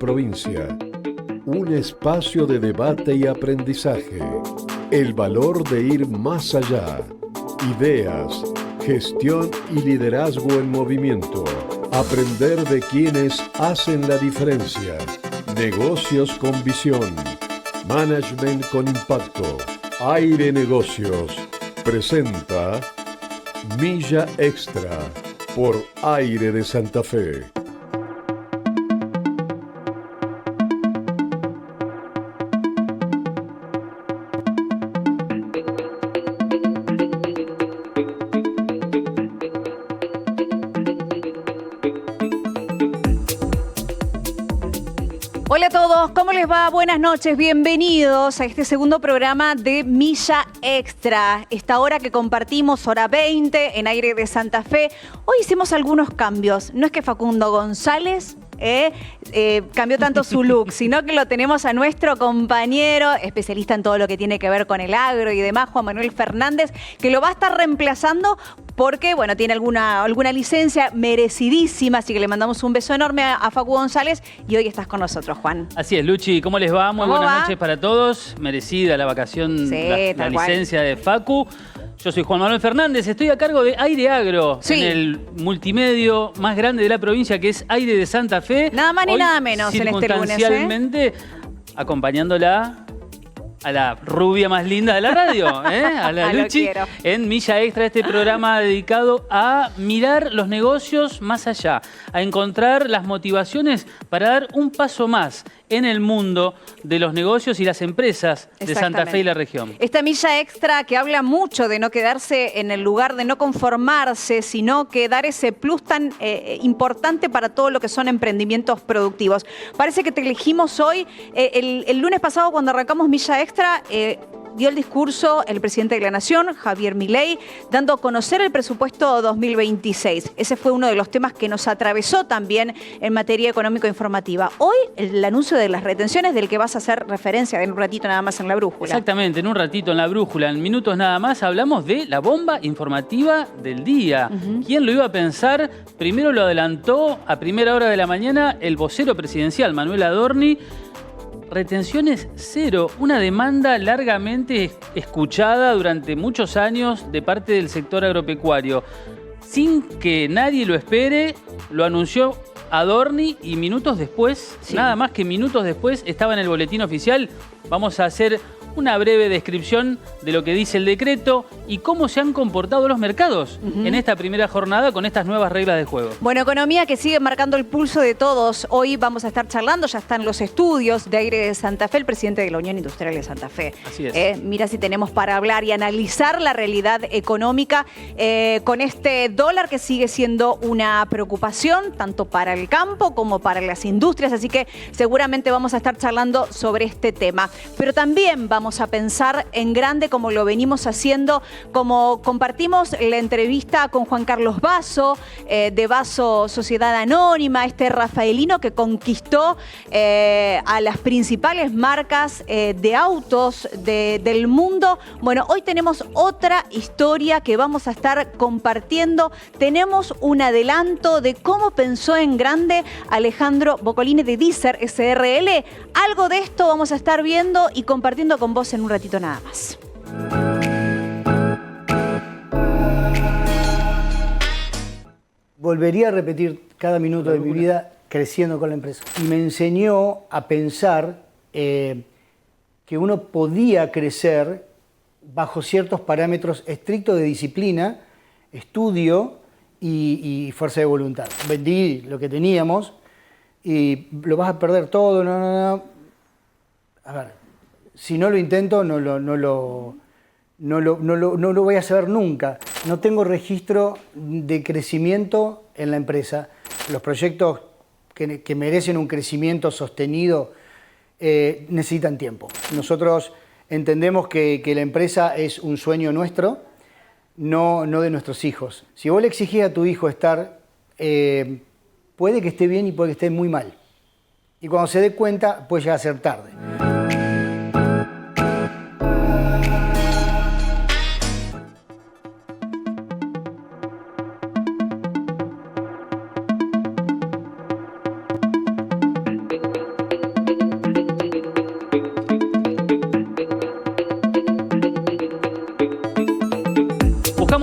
Provincia. Un espacio de debate y aprendizaje. El valor de ir más allá. Ideas, gestión y liderazgo en movimiento. Aprender de quienes hacen la diferencia. Negocios con visión. Management con impacto. Aire Negocios. Presenta Milla Extra por Aire de Santa Fe. Hola a todos, ¿cómo les va? Buenas noches, bienvenidos a este segundo programa de Milla Extra. Esta hora que compartimos, hora 20, en Aire de Santa Fe. Hoy hicimos algunos cambios. No es que Facundo González cambió tanto su look, sino que lo tenemos a nuestro compañero, especialista en todo lo que tiene que ver con el agro y demás, Juan Manuel Fernández, que lo va a estar reemplazando porque, bueno, tiene alguna licencia merecidísima, así que le mandamos un beso enorme a Facu González y hoy estás con nosotros, Juan. Así es, Luchi, ¿cómo les va? Muy ¿Cómo buenas va? noches para todos. Merecida la vacación, Sí, la tal cual. licencia de Facu. Yo soy Juan Manuel Fernández, estoy a cargo de Aire Agro, Sí. en el multimedio más grande de la provincia, que es Aire de Santa Fe. Nada más ni Hoy, nada menos en este lunes, circunstancialmente, acompañándola a la rubia más linda de la radio, a la Lo Luchi, quiero. en Milla Extra, este programa dedicado a mirar los negocios más allá, a encontrar las motivaciones para dar un paso más en el mundo de los negocios y las empresas de Santa Fe y la región. Esta Milla Extra que habla mucho de no quedarse en el lugar, de no conformarse, sino que dar ese plus tan importante para todo lo que son emprendimientos productivos. Parece que te elegimos hoy. El lunes pasado, cuando arrancamos Milla Extra, dio el discurso el presidente de la Nación, Javier Milei, dando a conocer el presupuesto 2026. Ese fue uno de los temas que nos atravesó también en materia económico-informativa. Hoy, el anuncio de las retenciones, del que vas a hacer referencia en un ratito nada más en la brújula. Exactamente, en un ratito en la brújula, en minutos nada más, hablamos de la bomba informativa del día. ¿Quién lo iba a pensar? Primero lo adelantó a primera hora de la mañana el vocero presidencial, Manuel Adorni. Retenciones cero, una demanda largamente escuchada durante muchos años de parte del sector agropecuario. Sin que nadie lo espere, lo anunció Adorni y minutos después, nada más que minutos después, estaba en el boletín oficial. Vamos a hacer una breve descripción de lo que dice el decreto y cómo se han comportado los mercados en esta primera jornada con estas nuevas reglas de juego. Bueno, economía que sigue marcando el pulso de todos. Hoy vamos a estar charlando, ya están los estudios de Aire de Santa Fe, el presidente de la Unión Industrial de Santa Fe. Así es. Mira si tenemos para hablar y analizar la realidad económica con este dólar que sigue siendo una preocupación tanto para el campo como para las industrias, así que seguramente vamos a estar charlando sobre este tema. Pero también vamos a pensar en grande como lo venimos haciendo, como compartimos la entrevista con Juan Carlos Basso, de Basso Sociedad Anónima, este rafaelino que conquistó a las principales marcas de autos del mundo. Bueno, hoy tenemos otra historia que vamos a estar compartiendo. Tenemos un adelanto de cómo pensó en grande Alejandro Boccolini de Deezer SRL. Algo de esto vamos a estar viendo y compartiendo con vos en un ratito nada más. Volvería a repetir cada minuto de mi vida creciendo con la empresa. Y me enseñó a pensar que uno podía crecer bajo ciertos parámetros estrictos de disciplina, estudio y fuerza de voluntad. Vendí lo que teníamos y lo vas a perder todo. No. A ver, si no lo intento, no lo voy a saber nunca. No tengo registro de crecimiento en la empresa. Los proyectos que merecen un crecimiento sostenido necesitan tiempo. Nosotros entendemos que la empresa es un sueño nuestro, no de nuestros hijos. Si vos le exigís a tu hijo estar, puede que esté bien y puede que esté muy mal. Y cuando se dé cuenta, puede llegar a ser tarde.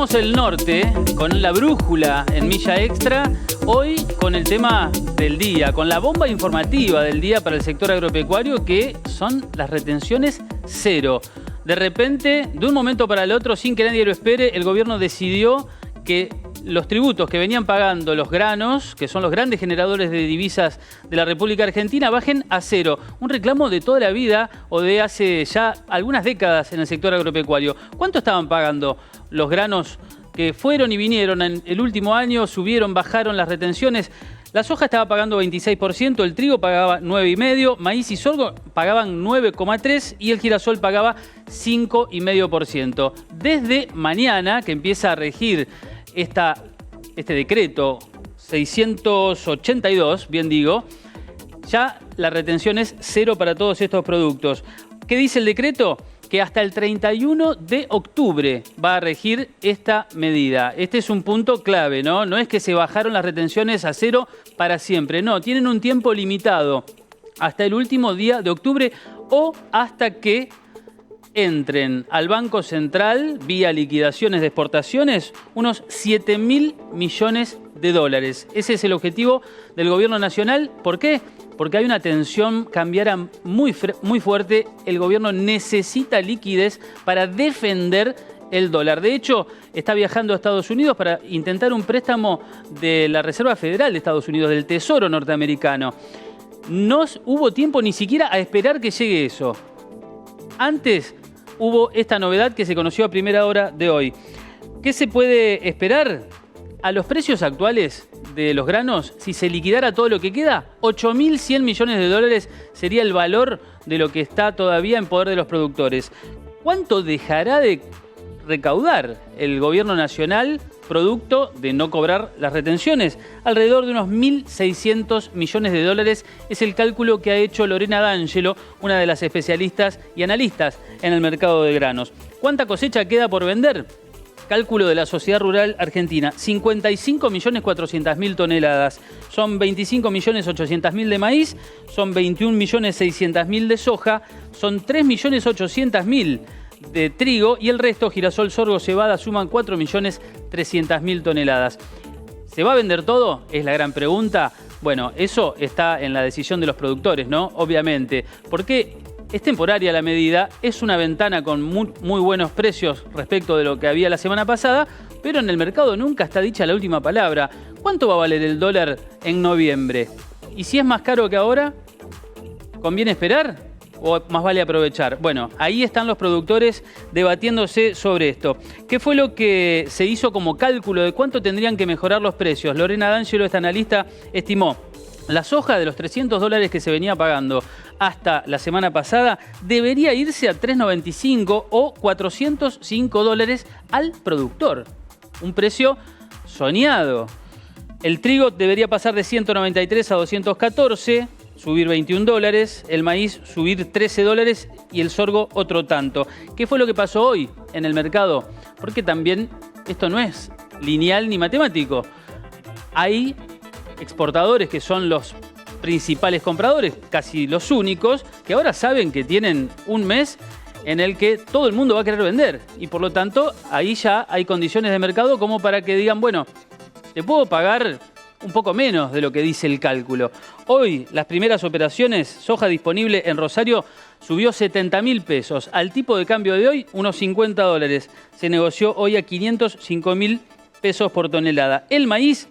Recorremos el norte con la brújula en Milla Extra, hoy con el tema del día, con la bomba informativa del día para el sector agropecuario, que son las retenciones cero. De repente, de un momento para el otro, sin que nadie lo espere, el gobierno decidió que los tributos que venían pagando los granos, que son los grandes generadores de divisas de la República Argentina, bajen a cero. Un reclamo de toda la vida o de hace ya algunas décadas en el sector agropecuario. ¿Cuánto estaban pagando los granos que fueron y vinieron en el último año? Subieron, bajaron las retenciones. La soja estaba pagando 26%, el trigo pagaba 9,5%, maíz y sorgo pagaban 9,3% y el girasol pagaba 5,5%. Desde mañana, que empieza a regir este decreto 682, bien digo, ya la retención es cero para todos estos productos. ¿Qué dice el decreto? Que hasta el 31 de octubre va a regir esta medida. Este es un punto clave, ¿no? No es que se bajaron las retenciones a cero para siempre, no, tienen un tiempo limitado, hasta el último día de octubre o hasta que entren al Banco Central, vía liquidaciones de exportaciones, unos 7.000 millones de dólares. Ese es el objetivo del gobierno nacional. ¿Por qué? Porque hay una tensión cambiaria muy fuerte. El gobierno necesita liquidez para defender el dólar. De hecho, está viajando a Estados Unidos para intentar un préstamo de la Reserva Federal de Estados Unidos, del Tesoro norteamericano. No hubo tiempo ni siquiera a esperar que llegue eso. Antes hubo esta novedad que se conoció a primera hora de hoy. ¿Qué se puede esperar? A los precios actuales de los granos, si se liquidara todo lo que queda, 8.100 millones de dólares sería el valor de lo que está todavía en poder de los productores. ¿Cuánto dejará de recaudar el gobierno nacional producto de no cobrar las retenciones? Alrededor de unos 1.600 millones de dólares es el cálculo que ha hecho Lorena D'Angelo, una de las especialistas y analistas en el mercado de granos. ¿Cuánta cosecha queda por vender? Cálculo de la Sociedad Rural Argentina, 55.400.000 toneladas. Son 25.800.000 de maíz, son 21.600.000 de soja, son 3.800.000 de trigo y el resto, girasol, sorgo, cebada, suman 4.300.000 toneladas. ¿Se va a vender todo? Es la gran pregunta. Bueno, eso está en la decisión de los productores, ¿no? Obviamente. Porque es temporaria la medida, es una ventana con muy buenos precios respecto de lo que había la semana pasada, pero en el mercado nunca está dicha la última palabra. ¿Cuánto va a valer el dólar en noviembre? ¿Y si es más caro que ahora? ¿Conviene esperar o más vale aprovechar? Bueno, ahí están los productores debatiéndose sobre esto. ¿Qué fue lo que se hizo como cálculo de cuánto tendrían que mejorar los precios? Lorena D'Angelo, esta analista, estimó la soja de los $300 que se venía pagando hasta la semana pasada debería irse a $3.95 o $405 al productor. Un precio soñado. El trigo debería pasar de 193 a 214, subir $21, el maíz subir $13 y el sorgo otro tanto. ¿Qué fue lo que pasó hoy en el mercado? Porque también esto no es lineal ni matemático. Hay exportadores que son los principales compradores, casi los únicos, que ahora saben que tienen un mes en el que todo el mundo va a querer vender y por lo tanto ahí ya hay condiciones de mercado como para que digan, bueno, te puedo pagar un poco menos de lo que dice el cálculo. Hoy las primeras operaciones, soja disponible en Rosario subió 70.000 pesos. Al tipo de cambio de hoy, unos $50. Se negoció hoy a 505.000 pesos por tonelada. El maíz,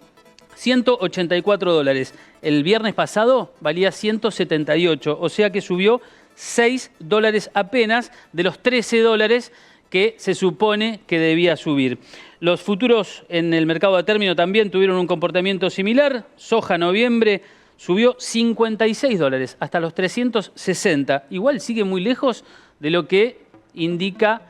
$184. El viernes pasado valía 178, o sea que subió $6 apenas de los $13 que se supone que debía subir. Los futuros en el mercado a término también tuvieron un comportamiento similar. Soja noviembre subió $56 hasta los 360. Igual sigue muy lejos de lo que indica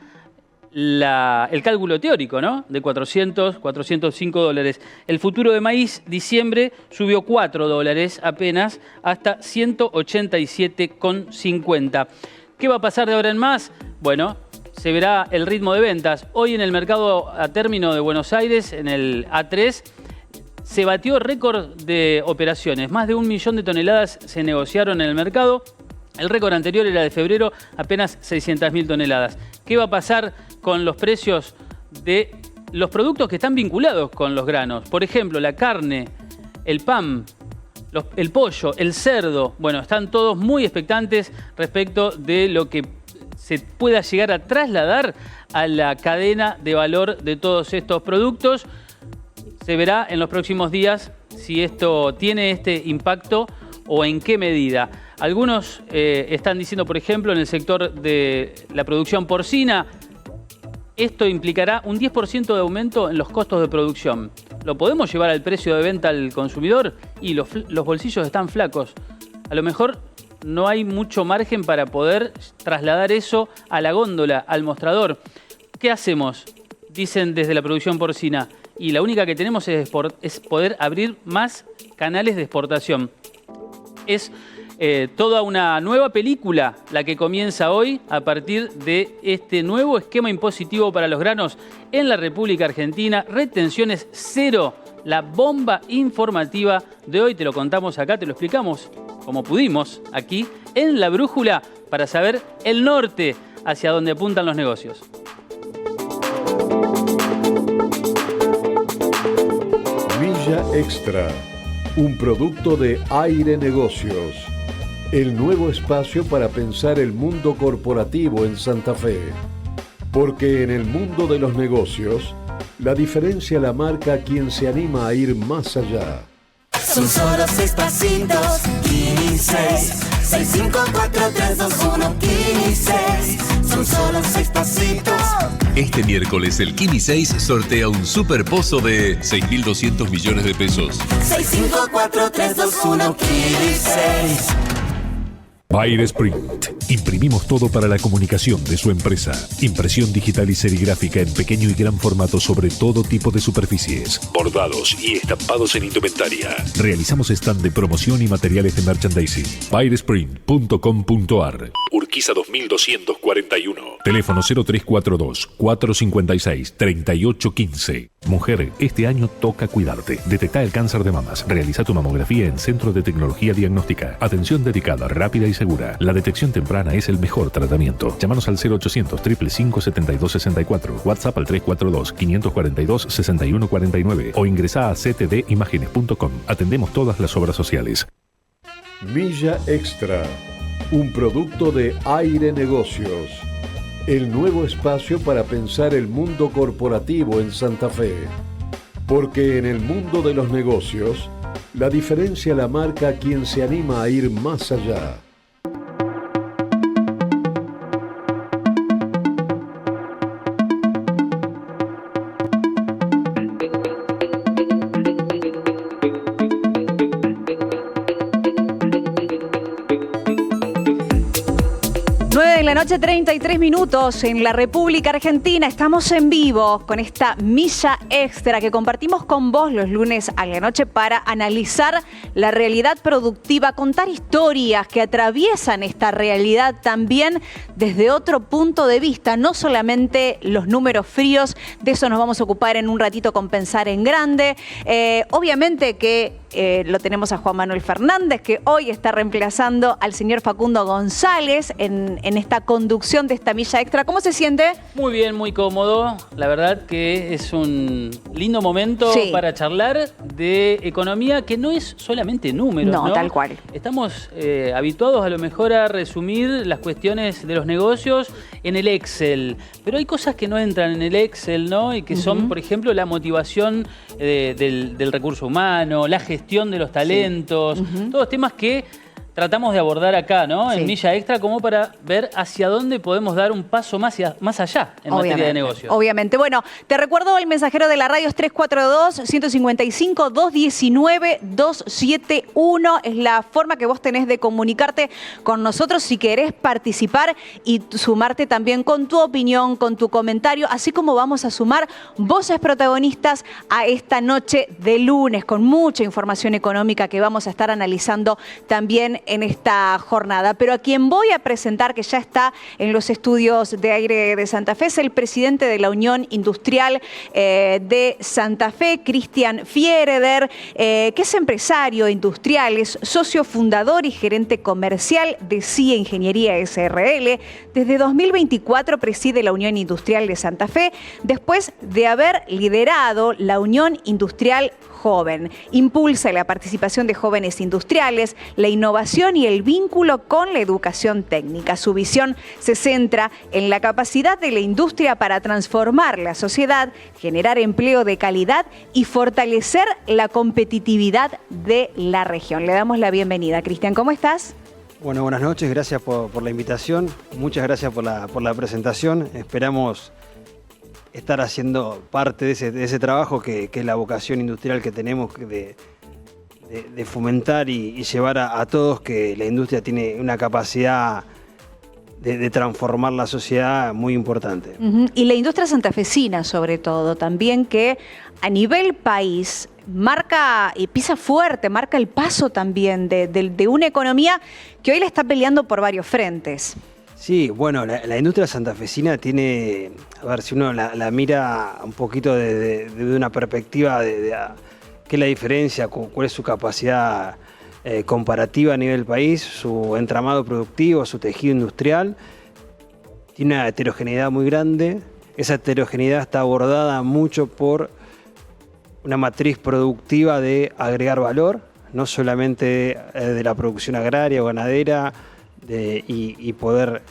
el cálculo teórico, ¿no? De $405. El futuro de maíz diciembre subió $4 apenas hasta 187,50. ¿Qué va a pasar de ahora en más? Bueno, se verá el ritmo de ventas. Hoy en el mercado a término de Buenos Aires, en el A3, se batió récord de operaciones. Más de 1 millón de toneladas se negociaron en el mercado. El récord anterior era de febrero, apenas 600.000 toneladas. ¿Qué va a pasar con los precios de los productos que están vinculados con los granos. Por ejemplo, la carne, el pan, el pollo, el cerdo. Bueno, están todos muy expectantes respecto de lo que se pueda llegar a trasladar a la cadena de valor de todos estos productos. Se verá en los próximos días si esto tiene este impacto o en qué medida. Algunos están diciendo, por ejemplo, en el sector de la producción porcina, esto implicará un 10% de aumento en los costos de producción. ¿Lo podemos llevar al precio de venta al consumidor? Y los bolsillos están flacos. A lo mejor no hay mucho margen para poder trasladar eso a la góndola, al mostrador. ¿Qué hacemos? Dicen desde la producción porcina. Y la única que tenemos es poder abrir más canales de exportación. Es toda una nueva película la que comienza hoy a partir de este nuevo esquema impositivo para los granos en la República Argentina. Retenciones cero, la bomba informativa de hoy. Te lo contamos acá, te lo explicamos como pudimos aquí en La Brújula para saber el norte hacia donde apuntan los negocios. Milla Extra, un producto de Aire Negocios. El nuevo espacio para pensar el mundo corporativo en Santa Fe. Porque en el mundo de los negocios, la diferencia la marca quien se anima a ir más allá. Son solo 6 pasitos, Kini 6. 6, 5, 4, 3, 2, 1, Kini 6. Son solo 6 pasitos. Este miércoles el Kini 6 sortea un super pozo de 6.200 millones de pesos. 6, 5, 4, 3, 2, 1, Kini 6. Bayer Sprint. Imprimimos todo para la comunicación de su empresa. Impresión digital y serigráfica en pequeño y gran formato sobre todo tipo de superficies. Bordados y estampados en indumentaria. Realizamos stand de promoción y materiales de merchandising. bayersprint.com.ar. Urquiza 2241. Teléfono 0342 456 3815. Mujer, este año toca cuidarte. Detecta el cáncer de mamas. Realiza tu mamografía en Centro de Tecnología Diagnóstica. Atención dedicada, rápida y segura. La detección temprana es el mejor tratamiento. Llámanos al 0800 555 7264. WhatsApp al 342 542 6149 o ingresa a ctdimágenes.com. Atendemos todas las obras sociales. Milla Extra, un producto de Aire Negocios. El nuevo espacio para pensar el mundo corporativo en Santa Fe. Porque en el mundo de los negocios, la diferencia la marca quien se anima a ir más allá. La noche 33 minutos en la República Argentina. Estamos en vivo con esta Milla Extra que compartimos con vos los lunes a la noche para analizar la realidad productiva, contar historias que atraviesan esta realidad también desde otro punto de vista, no solamente los números fríos. De eso nos vamos a ocupar en un ratito con Pensar en Grande. Obviamente que lo tenemos a Juan Manuel Fernández, que hoy está reemplazando al señor Facundo González en esta conducción de esta Milla Extra. ¿Cómo se siente? Muy bien, muy cómodo. La verdad que es un lindo momento para charlar de economía que no es solamente números, ¿no? Tal cual. Estamos habituados a lo mejor a resumir las cuestiones de los negocios en el Excel, pero hay cosas que no entran en el Excel, ¿no? Y que son, por ejemplo, la motivación del recurso humano, la gestión de los talentos, todos temas que tratamos de abordar acá, ¿no? En Milla Extra, como para ver hacia dónde podemos dar un paso más allá en materia de negocios. Obviamente. Bueno, te recuerdo, el mensajero de la radio es 342-155-219-271. Es la forma que vos tenés de comunicarte con nosotros si querés participar y sumarte también con tu opinión, con tu comentario, así como vamos a sumar voces protagonistas a esta noche de lunes, con mucha información económica que vamos a estar analizando también en esta jornada. Pero a quien voy a presentar, que ya está en los estudios de aire de Santa Fe, es el presidente de la Unión Industrial de Santa Fe, Cristian Fiereder, que es empresario industrial, es socio fundador y gerente comercial de CIA Ingeniería SRL. Desde 2024 preside la Unión Industrial de Santa Fe, después de haber liderado la Unión Industrial Joven. Impulsa la participación de jóvenes industriales, la innovación y el vínculo con la educación técnica. Su visión se centra en la capacidad de la industria para transformar la sociedad, generar empleo de calidad y fortalecer la competitividad de la región. Le damos la bienvenida. Cristian, ¿cómo estás? Bueno, buenas noches, gracias por la invitación, muchas gracias por la presentación. Esperamos estar haciendo parte de ese trabajo que es la vocación industrial que tenemos de fomentar y llevar a todos, que la industria tiene una capacidad de transformar la sociedad muy importante. Y la industria santafesina, sobre todo, también, que a nivel país marca y pisa fuerte, marca el paso también de una economía que hoy le está peleando por varios frentes. Sí, bueno, la industria santafesina tiene, a ver, si uno la mira un poquito desde una perspectiva de qué es la diferencia, cuál es su capacidad comparativa a nivel país, su entramado productivo, su tejido industrial, tiene una heterogeneidad muy grande. Esa heterogeneidad está abordada mucho por una matriz productiva de agregar valor, no solamente de la producción agraria o ganadera, y poder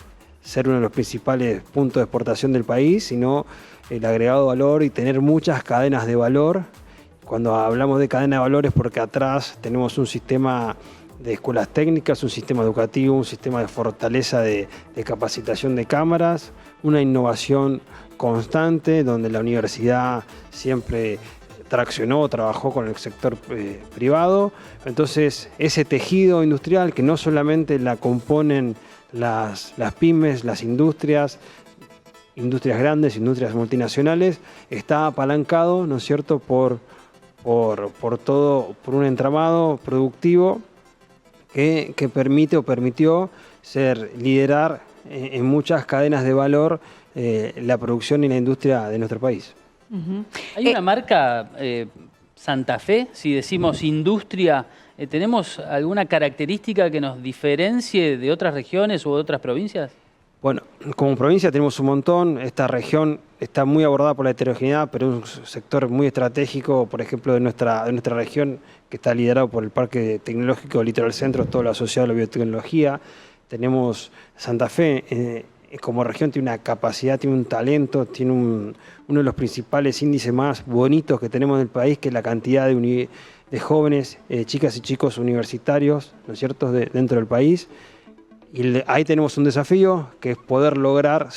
ser uno de los principales puntos de exportación del país, sino el agregado de valor y tener muchas cadenas de valor. Cuando hablamos de cadena de valor es porque atrás tenemos un sistema de escuelas técnicas, un sistema educativo, un sistema de fortaleza de capacitación de cámaras, una innovación constante donde la universidad siempre trabajó con el sector privado. Entonces, ese tejido industrial que no solamente la componen las pymes, las industrias grandes, industrias multinacionales, está apalancado, ¿no es cierto?, por un entramado productivo que permite o permitió liderar en muchas cadenas de valor la producción y la industria de nuestro país. Hay una marca Santa Fe, si decimos industria, ¿tenemos alguna característica que nos diferencie de otras regiones u otras provincias? Bueno, como provincia tenemos un montón. Esta región está muy abordada por la heterogeneidad, pero es un sector muy estratégico, por ejemplo, de nuestra región, que está liderado por el Parque Tecnológico Litoral Centro, todo lo asociado a la biotecnología. Tenemos Santa Fe, como región tiene una capacidad, tiene un talento, tiene uno de los principales índices más bonitos que tenemos en el país, que es la cantidad de jóvenes, chicas y chicos universitarios, ¿no es cierto?, dentro del país. Y ahí tenemos un desafío, que es poder lograr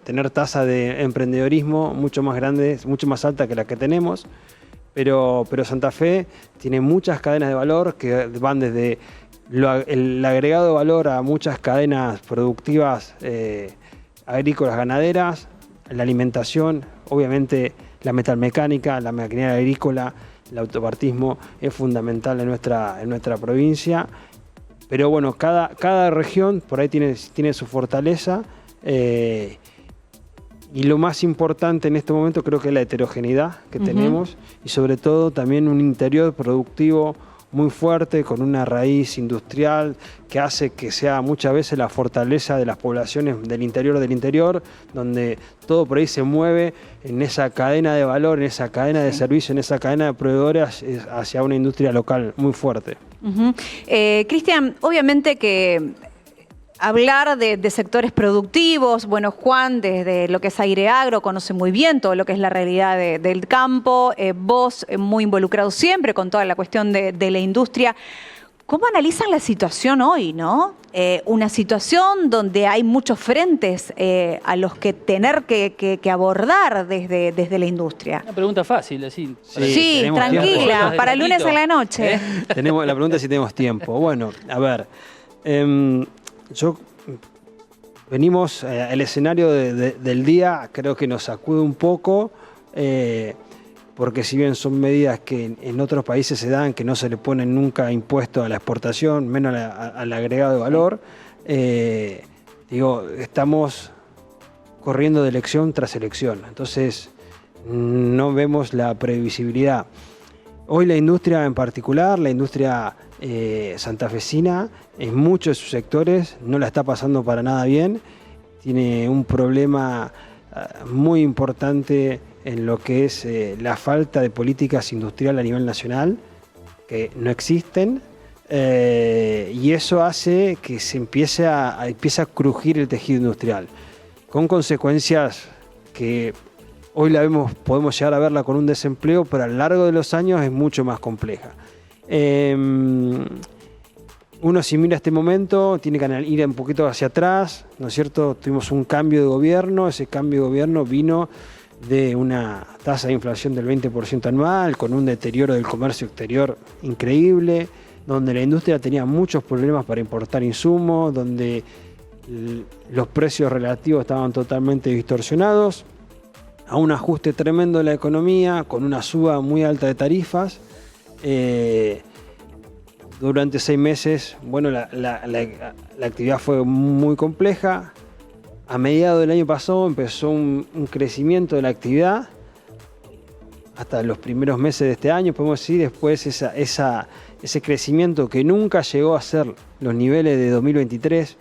tener tasa de emprendedorismo mucho más grande, mucho más alta que la que tenemos. Pero Santa Fe tiene muchas cadenas de valor que van desde el agregado de valor a muchas cadenas productivas agrícolas, ganaderas, la alimentación, obviamente la metalmecánica, la maquinaria agrícola, el autopartismo es fundamental en nuestra provincia. Pero bueno, cada región por ahí tiene su fortaleza, y lo más importante en este momento creo que es la heterogeneidad que tenemos, y sobre todo también un interior productivo muy fuerte, con una raíz industrial que hace que sea muchas veces la fortaleza de las poblaciones del interior, donde todo por ahí se mueve en esa cadena de valor, en esa cadena de servicio, en esa cadena de proveedores hacia una industria local muy fuerte. Cristian, obviamente que hablar de sectores productivos, bueno, Juan, desde lo que es Aire Agro, conoce muy bien todo lo que es la realidad del campo, vos muy involucrado siempre con toda la cuestión de la industria. ¿Cómo analizan la situación hoy, no? Una situación donde hay muchos frentes a los que tener que abordar desde la industria. Una pregunta fácil, así. Sí, tranquila, para el lunes a la noche. La pregunta es si tenemos tiempo. Bueno, a ver, venimos al escenario del día, creo que nos sacude un poco. porque si bien son medidas que en otros países se dan, que no se le pone nunca impuesto a la exportación, menos al agregado de valor, estamos corriendo de elección tras elección. Entonces, no vemos la previsibilidad. Hoy la industria en particular, la industria santafesina, en muchos de sus sectores no la está pasando para nada bien. Tiene un problema muy importante en lo que es la falta de políticas industriales a nivel nacional, que no existen, y eso hace que se empiece a crujir el tejido industrial, con consecuencias que hoy podemos llegar a verla con un desempleo, pero a lo largo de los años es mucho más compleja. Uno, si mira este momento, tiene que ir un poquito hacia atrás, ¿no es cierto? Tuvimos un cambio de gobierno, ese cambio de gobierno vino de una tasa de inflación del 20% anual, con un deterioro del comercio exterior increíble, donde la industria tenía muchos problemas para importar insumos, donde los precios relativos estaban totalmente distorsionados, a un ajuste tremendo de la economía, con una suba muy alta de tarifas. Durante 6 meses, bueno, la actividad fue muy compleja. A mediados del año pasado empezó un crecimiento de la actividad. Hasta los primeros meses de este año, podemos decir, después ese crecimiento que nunca llegó a ser los niveles de 2023.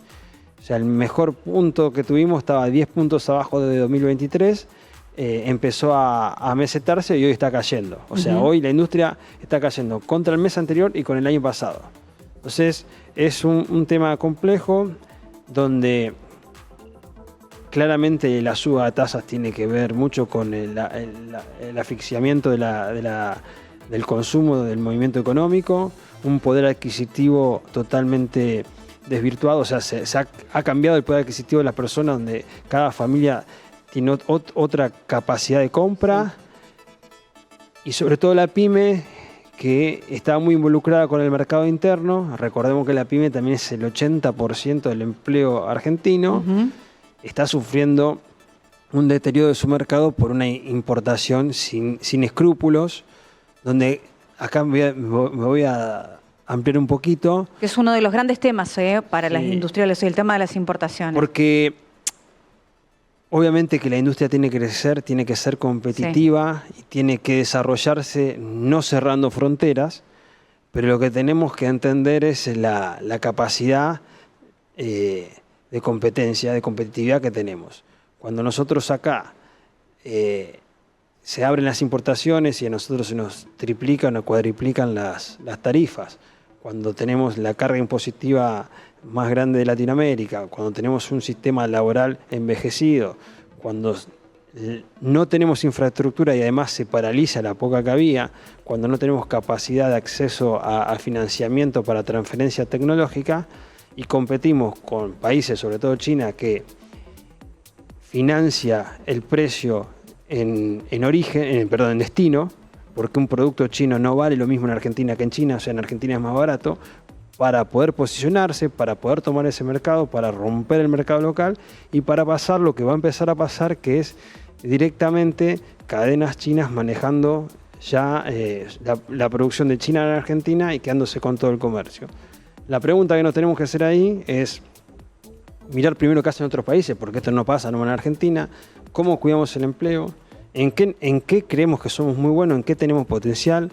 O sea, el mejor punto que tuvimos estaba 10 puntos abajo de 2023. Empezó a mesetarse y hoy está cayendo. O sea, hoy la industria está cayendo contra el mes anterior y con el año pasado. Entonces, es un tema complejo donde claramente la suba de tasas tiene que ver mucho con el asfixiamiento del consumo, del movimiento económico, un poder adquisitivo totalmente desvirtuado. O sea, ha cambiado el poder adquisitivo de las personas, donde cada familia tiene otra capacidad de compra, y sobre todo la pyme, que está muy involucrada con el mercado interno. Recordemos que la pyme también es el 80% del empleo argentino. Está sufriendo un deterioro de su mercado por una importación sin escrúpulos, donde acá me voy a ampliar un poquito. Que es uno de los grandes temas para las industriales, el tema de las importaciones. Porque obviamente que la industria tiene que crecer, tiene que ser competitiva y tiene que desarrollarse no cerrando fronteras, pero lo que tenemos que entender es la capacidad de competencia, de competitividad que tenemos. Cuando nosotros acá se abren las importaciones y a nosotros se nos triplican o cuadriplican las tarifas, cuando tenemos la carga impositiva más grande de Latinoamérica, cuando tenemos un sistema laboral envejecido, cuando no tenemos infraestructura y además se paraliza la poca que había, cuando no tenemos capacidad de acceso a financiamiento para transferencia tecnológica y competimos con países, sobre todo China, que financia el precio en destino, porque un producto chino no vale lo mismo en Argentina que en China, o sea, en Argentina es más barato, para poder posicionarse, para poder tomar ese mercado, para romper el mercado local y para pasar lo que va a empezar a pasar, que es directamente cadenas chinas manejando ya la producción de China en Argentina y quedándose con todo el comercio. La pregunta que nos tenemos que hacer ahí es mirar primero qué hacen otros países, porque esto no pasa nomás en Argentina, cómo cuidamos el empleo, en qué creemos que somos muy buenos, en qué tenemos potencial,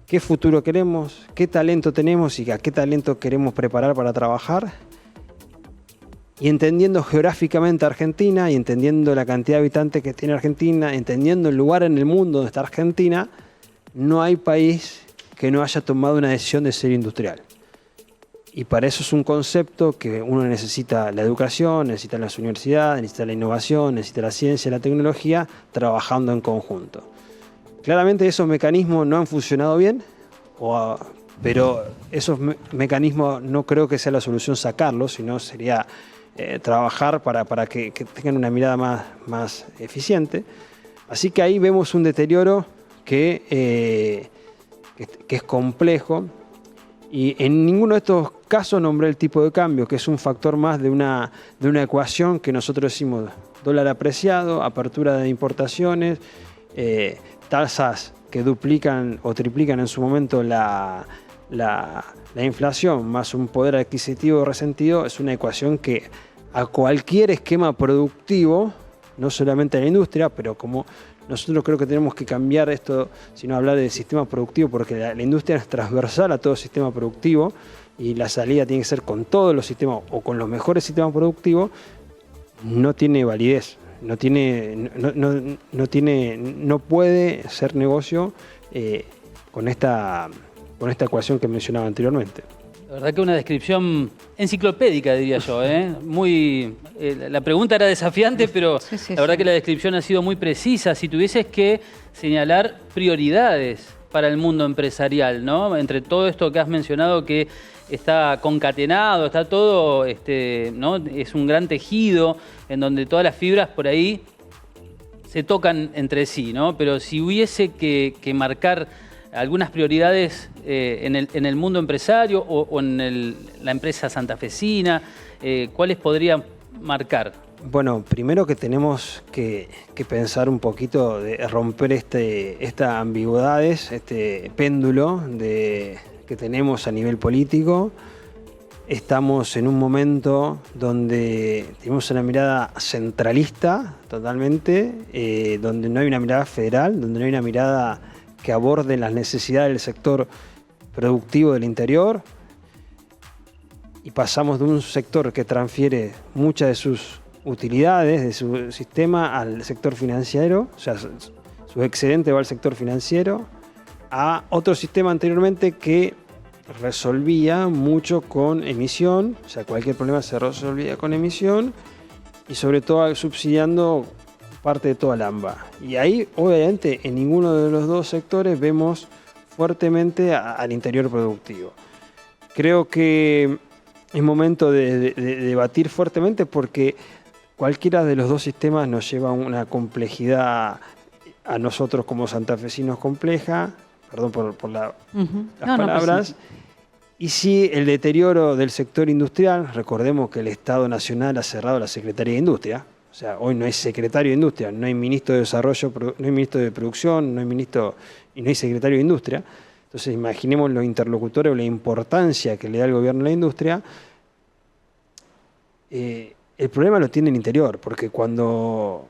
qué futuro queremos, qué talento tenemos y a qué talento queremos preparar para trabajar. Y entendiendo geográficamente Argentina y entendiendo la cantidad de habitantes que tiene Argentina, entendiendo el lugar en el mundo donde está Argentina, no hay país que no haya tomado una decisión de ser industrial. Y para eso es un concepto que uno necesita la educación, necesita las universidades, necesita la innovación, necesita la ciencia y la tecnología trabajando en conjunto. Claramente esos mecanismos no han funcionado bien, pero esos mecanismos no creo que sea la solución sacarlos, sino sería trabajar para que tengan una mirada más eficiente. Así que ahí vemos un deterioro que es complejo. Y en ninguno de estos casos nombré el tipo de cambio, que es un factor más de una ecuación que nosotros decimos dólar apreciado, apertura de importaciones, tasas que duplican o triplican en su momento la inflación, más un poder adquisitivo resentido, es una ecuación que a cualquier esquema productivo, no solamente en la industria, pero como nosotros creo que tenemos que cambiar esto, sino hablar de sistema productivo, porque la industria es transversal a todo sistema productivo y la salida tiene que ser con todos los sistemas o con los mejores sistemas productivos, no tiene validez, no puede ser negocio con esta ecuación que mencionaba anteriormente. La verdad que una descripción enciclopédica, diría yo, ¿eh? La pregunta era desafiante, pero sí, la verdad que la descripción ha sido muy precisa. Si tuvieses que señalar prioridades para el mundo empresarial, ¿no? Entre todo esto que has mencionado que está concatenado, está todo, ¿no? Es un gran tejido en donde todas las fibras por ahí se tocan entre sí, ¿no? Pero si hubiese que marcar algunas prioridades en el mundo empresario o en la empresa santafesina, ¿cuáles podrían marcar? Bueno, primero que tenemos que pensar un poquito de romper estas ambigüedades, este péndulo que tenemos a nivel político. Estamos en un momento donde tenemos una mirada centralista totalmente, donde no hay una mirada federal, donde no hay una mirada que aborde las necesidades del sector productivo del interior, y pasamos de un sector que transfiere muchas de sus utilidades, de su sistema, al sector financiero, o sea, su excedente va al sector financiero, a otro sistema anteriormente que resolvía mucho con emisión, o sea, cualquier problema se resolvía con emisión, y sobre todo subsidiando parte de toda la AMBA. Y ahí, obviamente, en ninguno de los dos sectores vemos fuertemente al interior productivo. Creo que es momento de debatir fuertemente, porque cualquiera de los dos sistemas nos lleva a una complejidad a nosotros como santafesinos compleja, perdón por las palabras. Y sí, el deterioro del sector industrial, recordemos que el Estado Nacional ha cerrado la Secretaría de Industria. O sea, hoy no hay secretario de Industria, no hay ministro de Desarrollo, no hay ministro de Producción, no hay ministro y no hay secretario de Industria. Entonces, imaginemos los interlocutores o la importancia que le da el gobierno a la industria. El problema lo tiene el interior, porque cuando...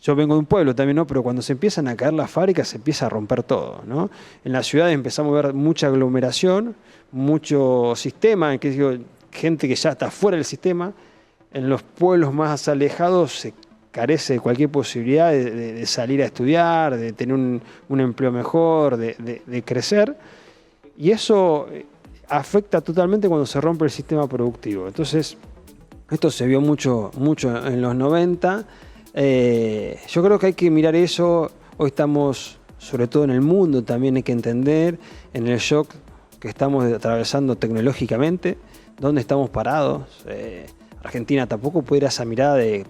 Yo vengo de un pueblo también, ¿no? Pero cuando se empiezan a caer las fábricas, se empieza a romper todo, ¿no? En las ciudades empezamos a ver mucha aglomeración, mucho sistema, que digo, gente que ya está fuera del sistema. En los pueblos más alejados se carece de cualquier posibilidad de salir a estudiar, de tener un empleo mejor, de crecer. Y eso afecta totalmente cuando se rompe el sistema productivo. Entonces, esto se vio mucho en los 90. Yo creo que hay que mirar eso. Hoy estamos, sobre todo en el mundo, también hay que entender en el shock que estamos atravesando tecnológicamente, dónde estamos parados. Argentina tampoco puede ir a esa mirada de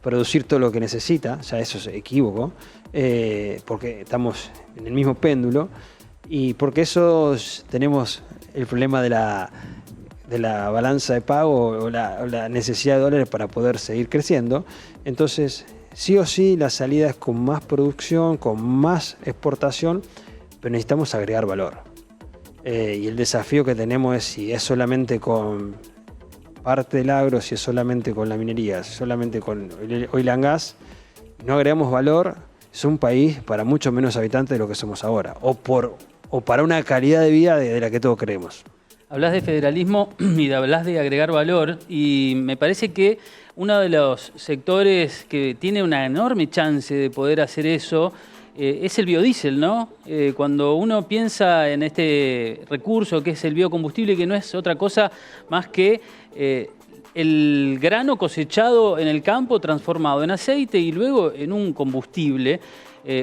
producir todo lo que necesita, ya eso es equívoco, porque estamos en el mismo péndulo y porque eso tenemos el problema de la balanza de pago o la necesidad de dólares para poder seguir creciendo. Entonces, sí o sí, la salida es con más producción, con más exportación, pero necesitamos agregar valor. Y el desafío que tenemos es si es solamente con parte del agro, si es solamente con la minería, si es solamente con oil and gas, no agregamos valor, es un país para mucho menos habitantes de lo que somos ahora, o para una calidad de vida de la que todos creemos. Hablas de federalismo y hablas de agregar valor, y me parece que uno de los sectores que tiene una enorme chance de poder hacer eso es el biodiesel, ¿no? Cuando uno piensa en este recurso que es el biocombustible, que no es otra cosa más que el grano cosechado en el campo transformado en aceite y luego en un combustible,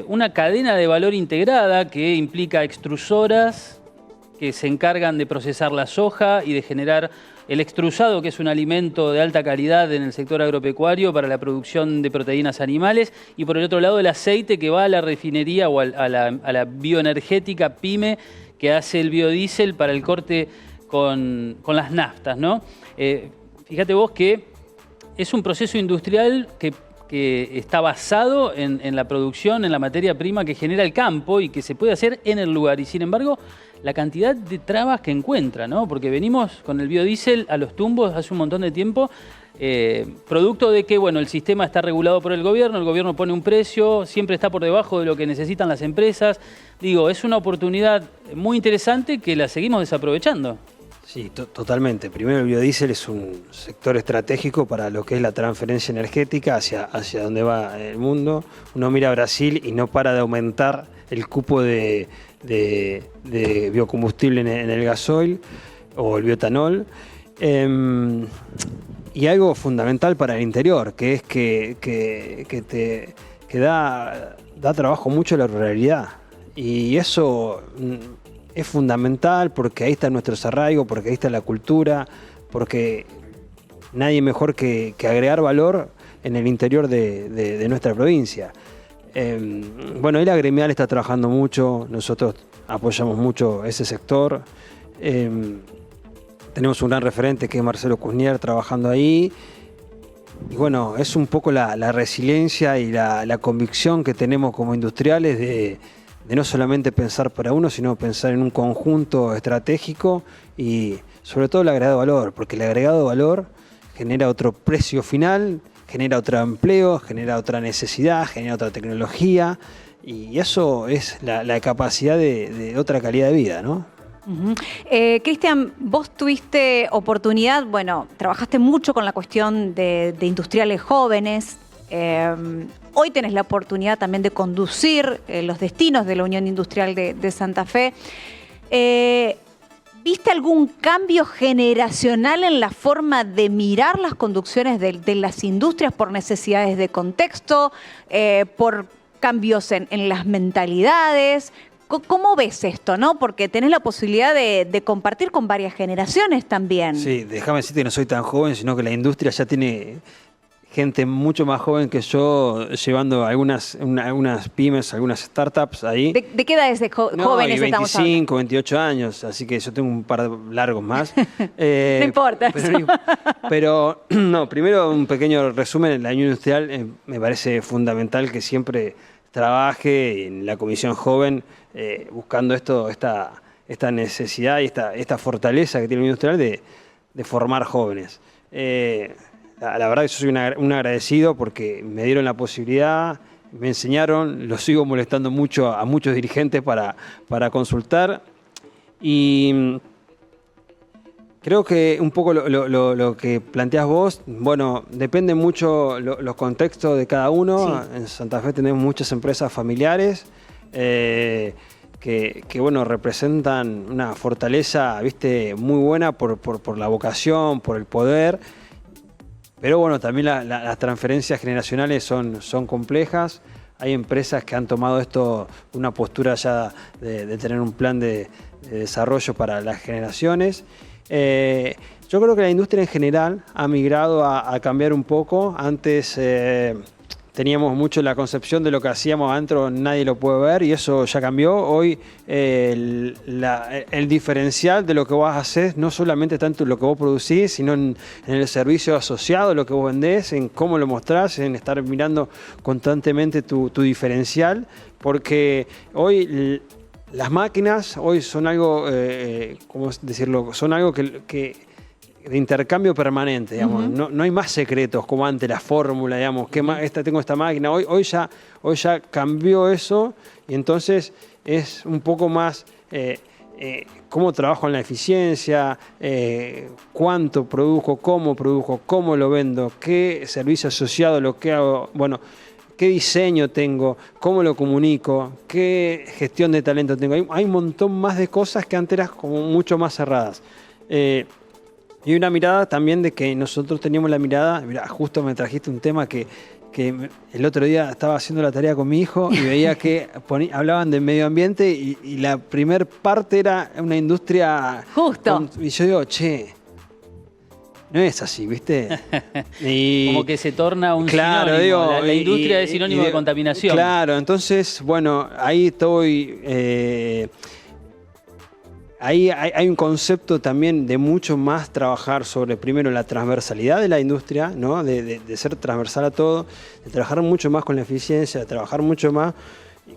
una cadena de valor integrada que implica extrusoras que se encargan de procesar la soja y de generar el extrusado, que es un alimento de alta calidad en el sector agropecuario para la producción de proteínas animales, y por el otro lado el aceite que va a la refinería o a la bioenergética PYME que hace el biodiesel para el corte con las naftas, ¿no? Fíjate vos que es un proceso industrial que que está basado en la producción, en la materia prima que genera el campo y que se puede hacer en el lugar. Y sin embargo, la cantidad de trabas que encuentra, ¿no? Porque venimos con el biodiesel a los tumbos hace un montón de tiempo, producto de que, bueno, el sistema está regulado por el gobierno pone un precio, siempre está por debajo de lo que necesitan las empresas. Digo, es una oportunidad muy interesante que la seguimos desaprovechando. Sí, totalmente. Primero, el biodiesel es un sector estratégico para lo que es la transferencia energética hacia donde va el mundo. Uno mira a Brasil y no para de aumentar el cupo de biocombustible en el gasoil o el bioetanol. Y algo fundamental para el interior, que es que da trabajo mucho a la ruralidad. Y eso es fundamental porque ahí está nuestro arraigo, porque ahí está la cultura, porque nadie mejor que agregar valor en el interior de nuestra provincia. Bueno, ahí la gremial está trabajando mucho, nosotros apoyamos mucho ese sector. Tenemos un gran referente que es Marcelo Cusnier trabajando ahí. Y bueno, es un poco la resiliencia y la convicción que tenemos como industriales de no solamente pensar para uno, sino pensar en un conjunto estratégico y sobre todo el agregado valor, porque el agregado valor genera otro precio final, genera otro empleo, genera otra necesidad, genera otra tecnología y eso es la capacidad de otra calidad de vida, ¿no? Cristian, vos tuviste oportunidad, bueno, trabajaste mucho con la cuestión de industriales jóvenes. Hoy tenés la oportunidad también de conducir los destinos de la Unión Industrial de Santa Fe. ¿Viste algún cambio generacional en la forma de mirar las conducciones de las industrias por necesidades de contexto, por cambios en las mentalidades? ¿Cómo ves esto, no? Porque tenés la posibilidad de compartir con varias generaciones también. Sí, déjame decirte que no soy tan joven, sino que la industria ya tiene gente mucho más joven que yo llevando algunas pymes, algunas startups ahí. ¿De qué edades de jóvenes estamos hablando? 25, 28 años, así que yo tengo un par largos más. No importa. Pero no, primero un pequeño resumen. La Unión Industrial me parece fundamental que siempre trabaje en la Comisión Joven buscando esta necesidad y esta fortaleza que tiene la Unión Industrial de formar jóvenes. La verdad que yo soy un agradecido porque me dieron la posibilidad, me enseñaron, los sigo molestando mucho a muchos dirigentes para consultar y creo que un poco lo que planteás vos, bueno, depende mucho los contextos de cada uno. Sí. En Santa Fe tenemos muchas empresas familiares que bueno, representan una fortaleza, viste, muy buena por la vocación, por el poder. Pero bueno, también las transferencias generacionales son complejas. Hay empresas que han tomado esto, una postura ya de tener un plan de desarrollo para las generaciones. Yo creo que la industria en general ha migrado a cambiar un poco. Antes teníamos mucho la concepción de lo que hacíamos adentro, nadie lo puede ver y eso ya cambió. Hoy el diferencial de lo que vos haces no solamente está en lo que vos producís, sino en el servicio asociado, lo que vos vendés, en cómo lo mostrás, en estar mirando constantemente tu diferencial, porque hoy las máquinas hoy son algo, ¿cómo decirlo? Son algo que de intercambio permanente, digamos. No hay más secretos como antes la fórmula, digamos, tengo esta máquina. Hoy ya cambió eso y entonces es un poco más cómo trabajo en la eficiencia, cuánto produzco, cómo lo vendo, qué servicio asociado lo que hago, bueno, qué diseño tengo, cómo lo comunico, qué gestión de talento tengo. Hay un montón más de cosas que antes eran como mucho más cerradas. Y una mirada también de que nosotros teníamos la mirada, mirá, justo me trajiste un tema que el otro día estaba haciendo la tarea con mi hijo y veía que hablaban de medio ambiente y la primer parte era una industria... Justo. Y yo digo, che, no es así, ¿viste? Y, como que se torna un claro, sinónimo. Digo, la industria es sinónimo de contaminación. Claro, entonces, bueno, ahí estoy... ahí hay un concepto también de mucho más trabajar sobre, primero, la transversalidad de la industria, ¿no? De ser transversal a todo, de trabajar mucho más con la eficiencia, de trabajar mucho más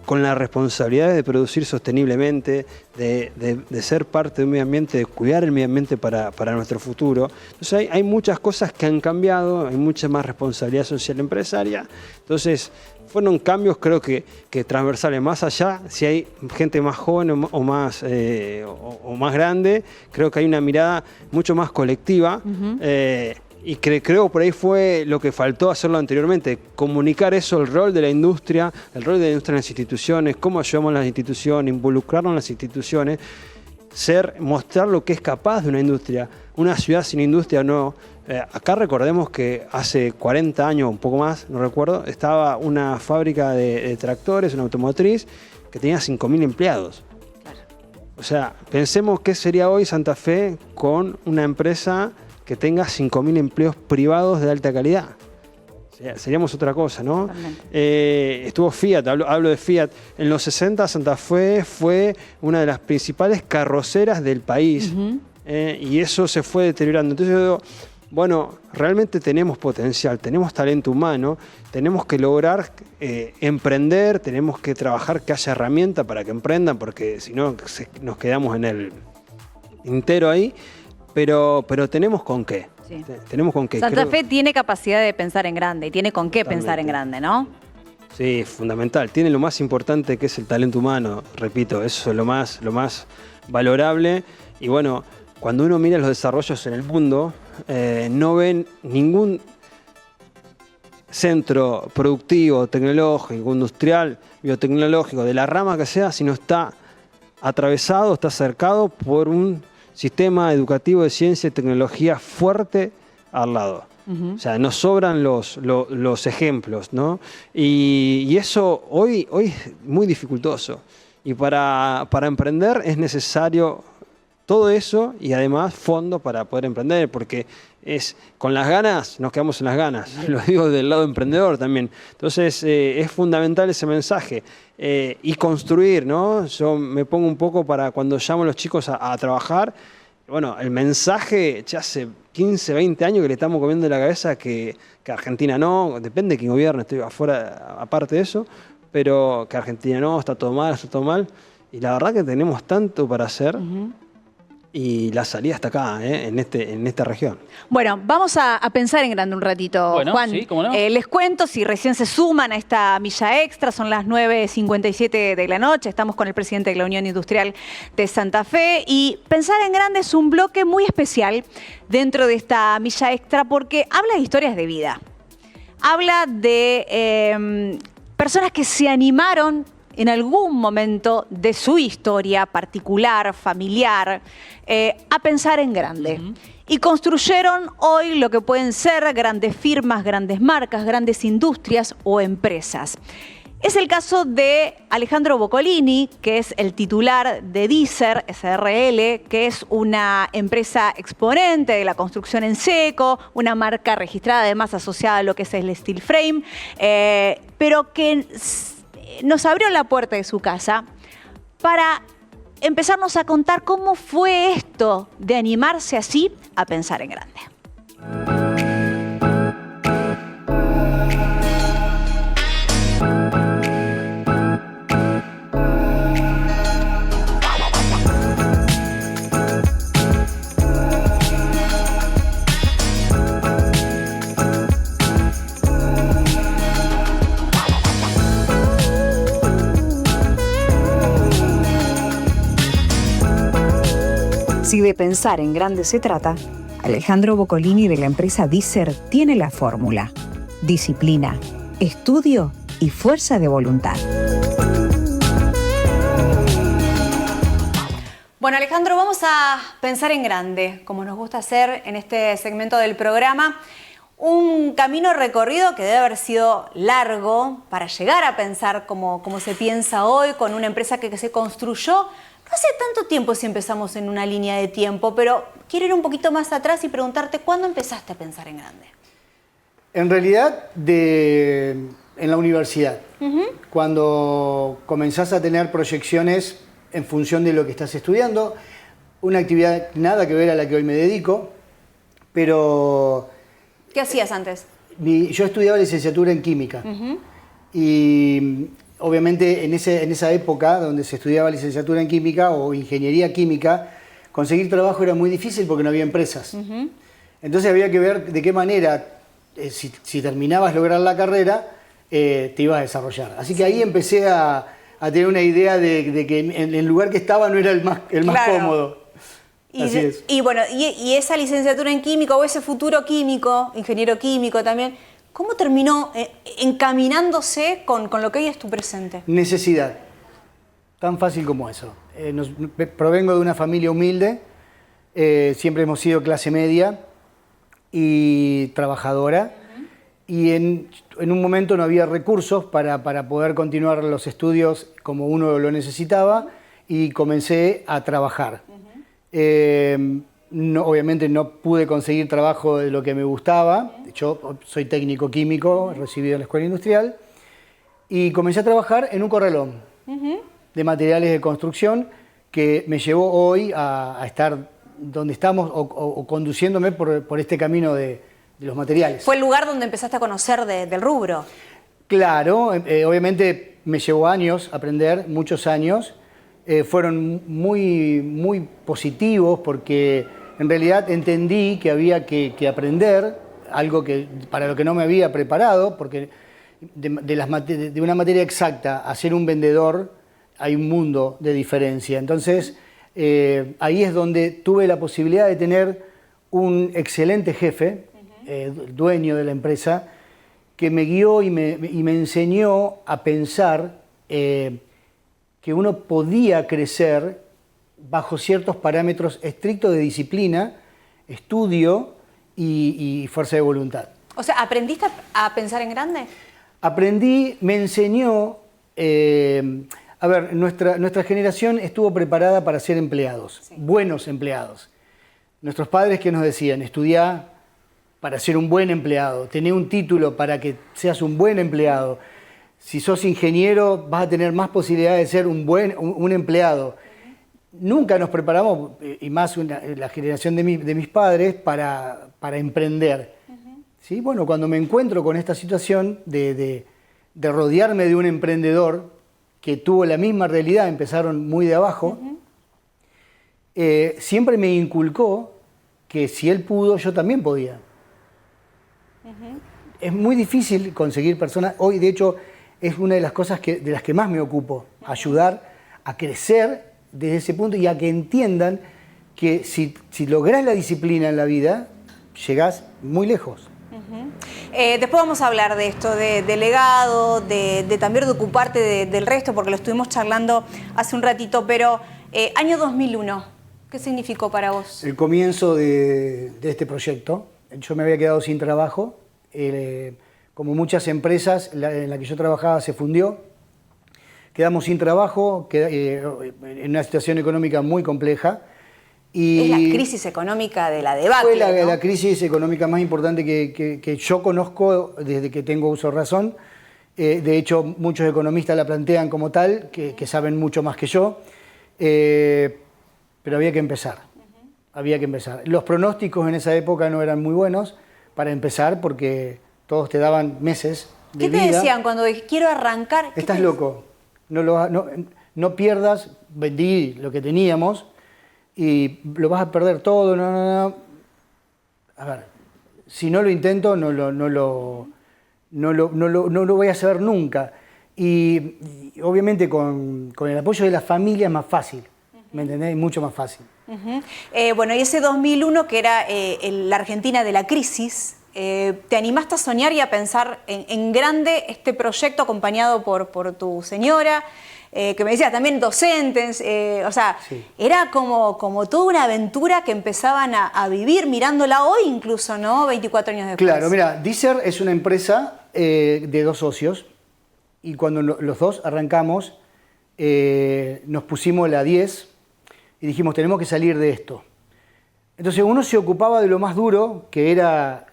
con la responsabilidad de producir sosteniblemente, de ser parte de un medio ambiente, de cuidar el medio ambiente para nuestro futuro. Entonces hay muchas cosas que han cambiado, hay mucha más responsabilidad social empresaria. Entonces fueron cambios, creo que transversales, más allá, si hay gente más joven o más grande, creo que hay una mirada mucho más colectiva. Y creo por ahí fue lo que faltó hacerlo anteriormente, comunicar eso, el rol de la industria en las instituciones, cómo ayudamos a las instituciones, involucrarnos en las instituciones, mostrar lo que es capaz de una industria. Una ciudad sin industria no. Acá recordemos que hace 40 años, un poco más, no recuerdo, estaba una fábrica de tractores, una automotriz, que tenía 5.000 empleados. Claro. O sea, pensemos qué sería hoy Santa Fe con una empresa que tenga 5.000 empleos privados de alta calidad. Seríamos otra cosa, ¿no? Estuvo Fiat, hablo de Fiat. En los 60 Santa Fe fue una de las principales carroceras del país. Y eso se fue deteriorando. Entonces yo digo, bueno, realmente tenemos potencial, tenemos talento humano, tenemos que lograr emprender, tenemos que trabajar que haya herramientas para que emprendan, porque si no nos quedamos en el tintero ahí. Pero tenemos con qué. Sí. Tenemos con qué. Santa Fe tiene capacidad de pensar en grande y tiene con qué pensar en grande, ¿no? Sí, fundamental. Tiene lo más importante, que es el talento humano. Repito, eso es lo más valorable. Y bueno, cuando uno mira los desarrollos en el mundo, no ven ningún centro productivo, tecnológico, industrial, biotecnológico, de la rama que sea, sino está atravesado, está cercado por un sistema educativo de ciencia y tecnología fuerte al lado. O sea, nos sobran los ejemplos, ¿no? Y eso hoy es muy dificultoso. Y para emprender es necesario todo eso y además fondo para poder emprender, porque con las ganas nos quedamos en las ganas. Lo digo del lado emprendedor también. Entonces es fundamental ese mensaje. Y construir, ¿no? Yo me pongo un poco para cuando llamo a los chicos a trabajar. Bueno, el mensaje ya hace 15, 20 años que le estamos comiendo la cabeza que Argentina no, depende de quién gobierne, estoy afuera, aparte de eso, pero que Argentina no, está todo mal. Y la verdad que tenemos tanto para hacer. Y la salida está acá, en esta región. Bueno, vamos a pensar en grande un ratito, bueno, Juan. Sí, ¿cómo no? Les cuento, si recién se suman a esta milla extra, son las 9:57 de la noche, estamos con el presidente de la Unión Industrial de Santa Fe, y pensar en grande es un bloque muy especial dentro de esta milla extra porque habla de historias de vida. Habla de personas que se animaron en algún momento de su historia particular, familiar, a pensar en grande. Y construyeron hoy lo que pueden ser grandes firmas, grandes marcas, grandes industrias o empresas. Es el caso de Alejandro Boccolini, que es el titular de Dicer SRL, que es una empresa exponente de la construcción en seco, una marca registrada además asociada a lo que es el steel frame, pero que nos abrió la puerta de su casa para empezarnos a contar cómo fue esto de animarse así a pensar en grande. Si de pensar en grande se trata, Alejandro Boccolini de la empresa Dicer tiene la fórmula: disciplina, estudio y fuerza de voluntad. Bueno, Alejandro, vamos a pensar en grande, como nos gusta hacer en este segmento del programa. Un camino recorrido que debe haber sido largo para llegar a pensar como se piensa hoy, con una empresa que se construyó no hace tanto tiempo si empezamos en una línea de tiempo, pero quiero ir un poquito más atrás y preguntarte, ¿cuándo empezaste a pensar en grande? En realidad, en la universidad. Cuando comenzás a tener proyecciones en función de lo que estás estudiando, Una actividad nada que ver a la que hoy me dedico, pero ¿Qué hacías antes? yo estudiaba licenciatura en química. Y obviamente en esa época donde se estudiaba licenciatura en química o ingeniería química, conseguir trabajo era muy difícil porque no había empresas. Entonces había que ver de qué manera, si terminabas lograr la carrera, te ibas a desarrollar. Así que ahí empecé a tener una idea de que en el lugar que estaba no era el más Claro. cómodo. Así es. Y bueno, y esa licenciatura en química o ese futuro químico, ingeniero químico también, ¿cómo terminó encaminándose con lo que hoy es tu presente? Necesidad. Tan fácil como eso. Provengo de una familia humilde, siempre hemos sido clase media y trabajadora. Y en un momento no había recursos para poder continuar los estudios como uno lo necesitaba y comencé a trabajar. Obviamente no pude conseguir trabajo de lo que me gustaba. Yo soy técnico químico, recibido en la escuela industrial, y comencé a trabajar en un corralón de materiales de construcción que me llevó hoy a estar donde estamos o conduciéndome por este camino de los materiales. ¿Fue el lugar donde empezaste a conocer del rubro? Claro, obviamente me llevó años aprender, muchos años. Fueron muy positivos porque en realidad entendí que había que aprender algo para lo que no me había preparado, porque de una materia exacta a ser un vendedor hay un mundo de diferencia. Entonces ahí es donde tuve la posibilidad de tener un excelente jefe, dueño de la empresa, que me guió y me enseñó a pensar que uno podía crecer bajo ciertos parámetros estrictos de disciplina, estudio y fuerza de voluntad. O sea, ¿aprendiste a pensar en grande? Aprendí, me enseñó... a ver, nuestra generación estuvo preparada para ser empleados, buenos empleados. Nuestros padres que nos decían, estudiá para ser un buen empleado, tené un título para que seas un buen empleado. Si sos ingeniero vas a tener más posibilidades de ser un empleado. Nunca nos preparamos, y más la generación de mis padres, para emprender. ¿Sí? Bueno, cuando me encuentro con esta situación de rodearme de un emprendedor que tuvo la misma realidad, empezaron muy de abajo, siempre me inculcó que si él pudo, yo también podía. Es muy difícil conseguir personas. Hoy, de hecho, es una de las cosas de las que más me ocupo, ayudar a crecer desde ese punto y a que entiendan que si lográs la disciplina en la vida, llegás muy lejos. Después vamos a hablar de esto, de legado, de también de ocuparte del resto, porque lo estuvimos charlando hace un ratito, pero año 2001, ¿qué significó para vos? El comienzo de este proyecto. Yo me había quedado sin trabajo. Como muchas empresas, en la que yo trabajaba se fundió. Quedamos sin trabajo, en una situación económica muy compleja. Es la crisis económica de la debacle, fue ¿no? la crisis económica más importante que yo conozco desde que tengo uso de razón. De hecho, muchos economistas la plantean como tal, que saben mucho más que yo. Pero había que empezar. Había que empezar. Los pronósticos en esa época no eran muy buenos para empezar porque todos te daban meses de vida. ¿Qué te decían cuando dijiste, quiero arrancar? Estás loco. No pierdas. Vendí lo que teníamos y lo vas a perder todo. No. A ver, si no lo intento, no lo voy a saber nunca. Y obviamente con el apoyo de la familia es más fácil. ¿Me entendés? Mucho más fácil. Bueno, y ese 2001, que era la Argentina de la crisis, ¿te animaste a soñar y a pensar en grande este proyecto acompañado por tu señora? Que me decías también docentes, o sea, sí. Era como toda una aventura que empezaban a vivir, mirándola hoy incluso, ¿no? 24 años después. Claro, mira, Deezer es una empresa de 2 socios y cuando los dos arrancamos nos pusimos la 10 y dijimos, tenemos que salir de esto. Entonces uno se ocupaba de lo más duro, que era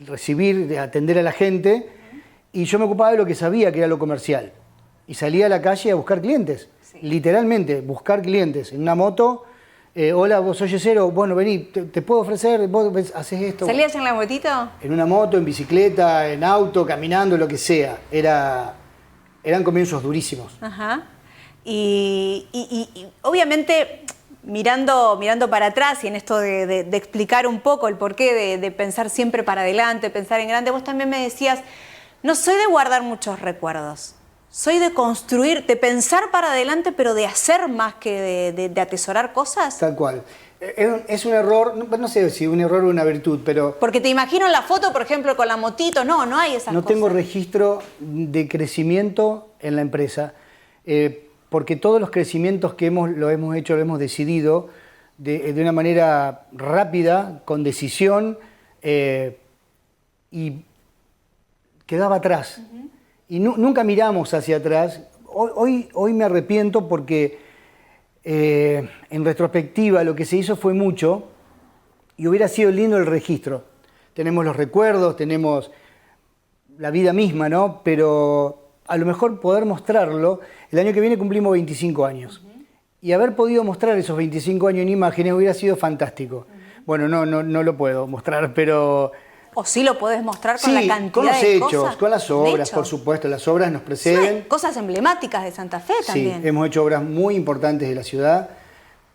recibir, atender a la gente, y yo me ocupaba de lo que sabía, que era lo comercial. Y salía a la calle a buscar clientes, sí. Literalmente, buscar clientes en una moto, Hola, vos sos yesero, bueno, vení, te puedo ofrecer, vos haces esto. ¿Salías en la motito? En una moto, en bicicleta, en auto, caminando, lo que sea. Eran comienzos durísimos. Ajá. Y obviamente, mirando para atrás y en esto de explicar un poco el porqué de pensar siempre para adelante, pensar en grande, vos también me decías, no soy de guardar muchos recuerdos. Soy de construir, de pensar para adelante, pero de hacer más que de atesorar cosas. Tal cual. Es un error, no sé si un error o una virtud, pero... Porque te imagino en la foto, por ejemplo, con la motito. No hay esas cosas. No tengo registro de crecimiento en la empresa, porque todos los crecimientos que lo hemos hecho, lo hemos decidido de una manera rápida, con decisión, y quedaba atrás. Y nunca miramos hacia atrás. Hoy me arrepiento porque en retrospectiva lo que se hizo fue mucho y hubiera sido lindo el registro. Tenemos los recuerdos, tenemos la vida misma, ¿no? Pero a lo mejor poder mostrarlo, el año que viene cumplimos 25 años. Y haber podido mostrar esos 25 años en imágenes hubiera sido fantástico. Bueno, no lo puedo mostrar, pero... O sí lo podés mostrar con la cantidad con los de hechos, cosas. con las obras, por supuesto. Las obras nos preceden. Sí, cosas emblemáticas de Santa Fe también. Sí, hemos hecho obras muy importantes de la ciudad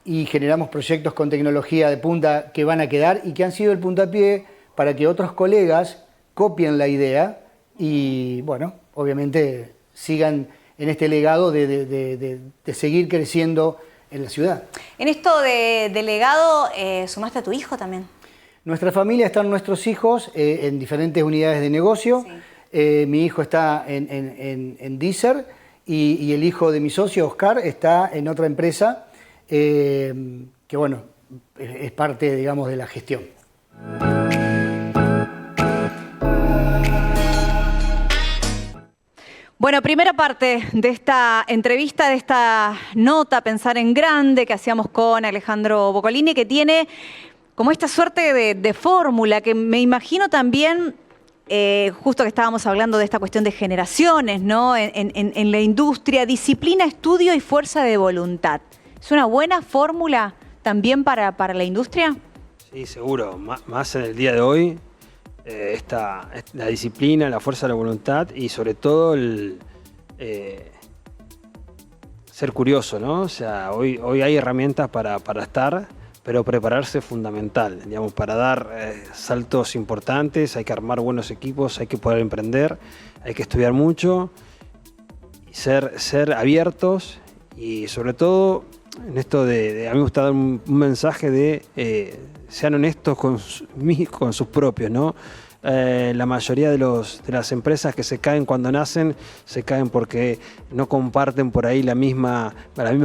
y generamos proyectos con tecnología de punta que van a quedar y que han sido el puntapié para que otros colegas copien la idea y, bueno, obviamente sigan en este legado de seguir creciendo en la ciudad. En esto de legado, sumaste a tu hijo también. Nuestra familia están nuestros hijos en diferentes unidades de negocio. Sí. Mi hijo está en Deezer y el hijo de mi socio, Oscar, está en otra empresa que, bueno, es parte, digamos, de la gestión. Bueno, primera parte de esta entrevista, de esta nota Pensar en Grande que hacíamos con Alejandro Boccolini, que tiene como esta suerte de fórmula que me imagino también, justo que estábamos hablando de esta cuestión de generaciones, ¿no? En la industria, disciplina, estudio y fuerza de voluntad. ¿Es una buena fórmula también para la industria? Sí, seguro. Más en el día de hoy, la disciplina, la fuerza de la voluntad y sobre todo el ser curioso, ¿no? O sea, hoy hay herramientas para estar, pero prepararse es fundamental, digamos, para dar saltos importantes. Hay que armar buenos equipos, hay que poder emprender, hay que estudiar mucho, y ser abiertos y sobre todo en esto a mí me gusta dar un mensaje de sean honestos con sus propios, ¿no? La mayoría de las empresas que se caen cuando nacen, se caen porque no comparten por ahí la misma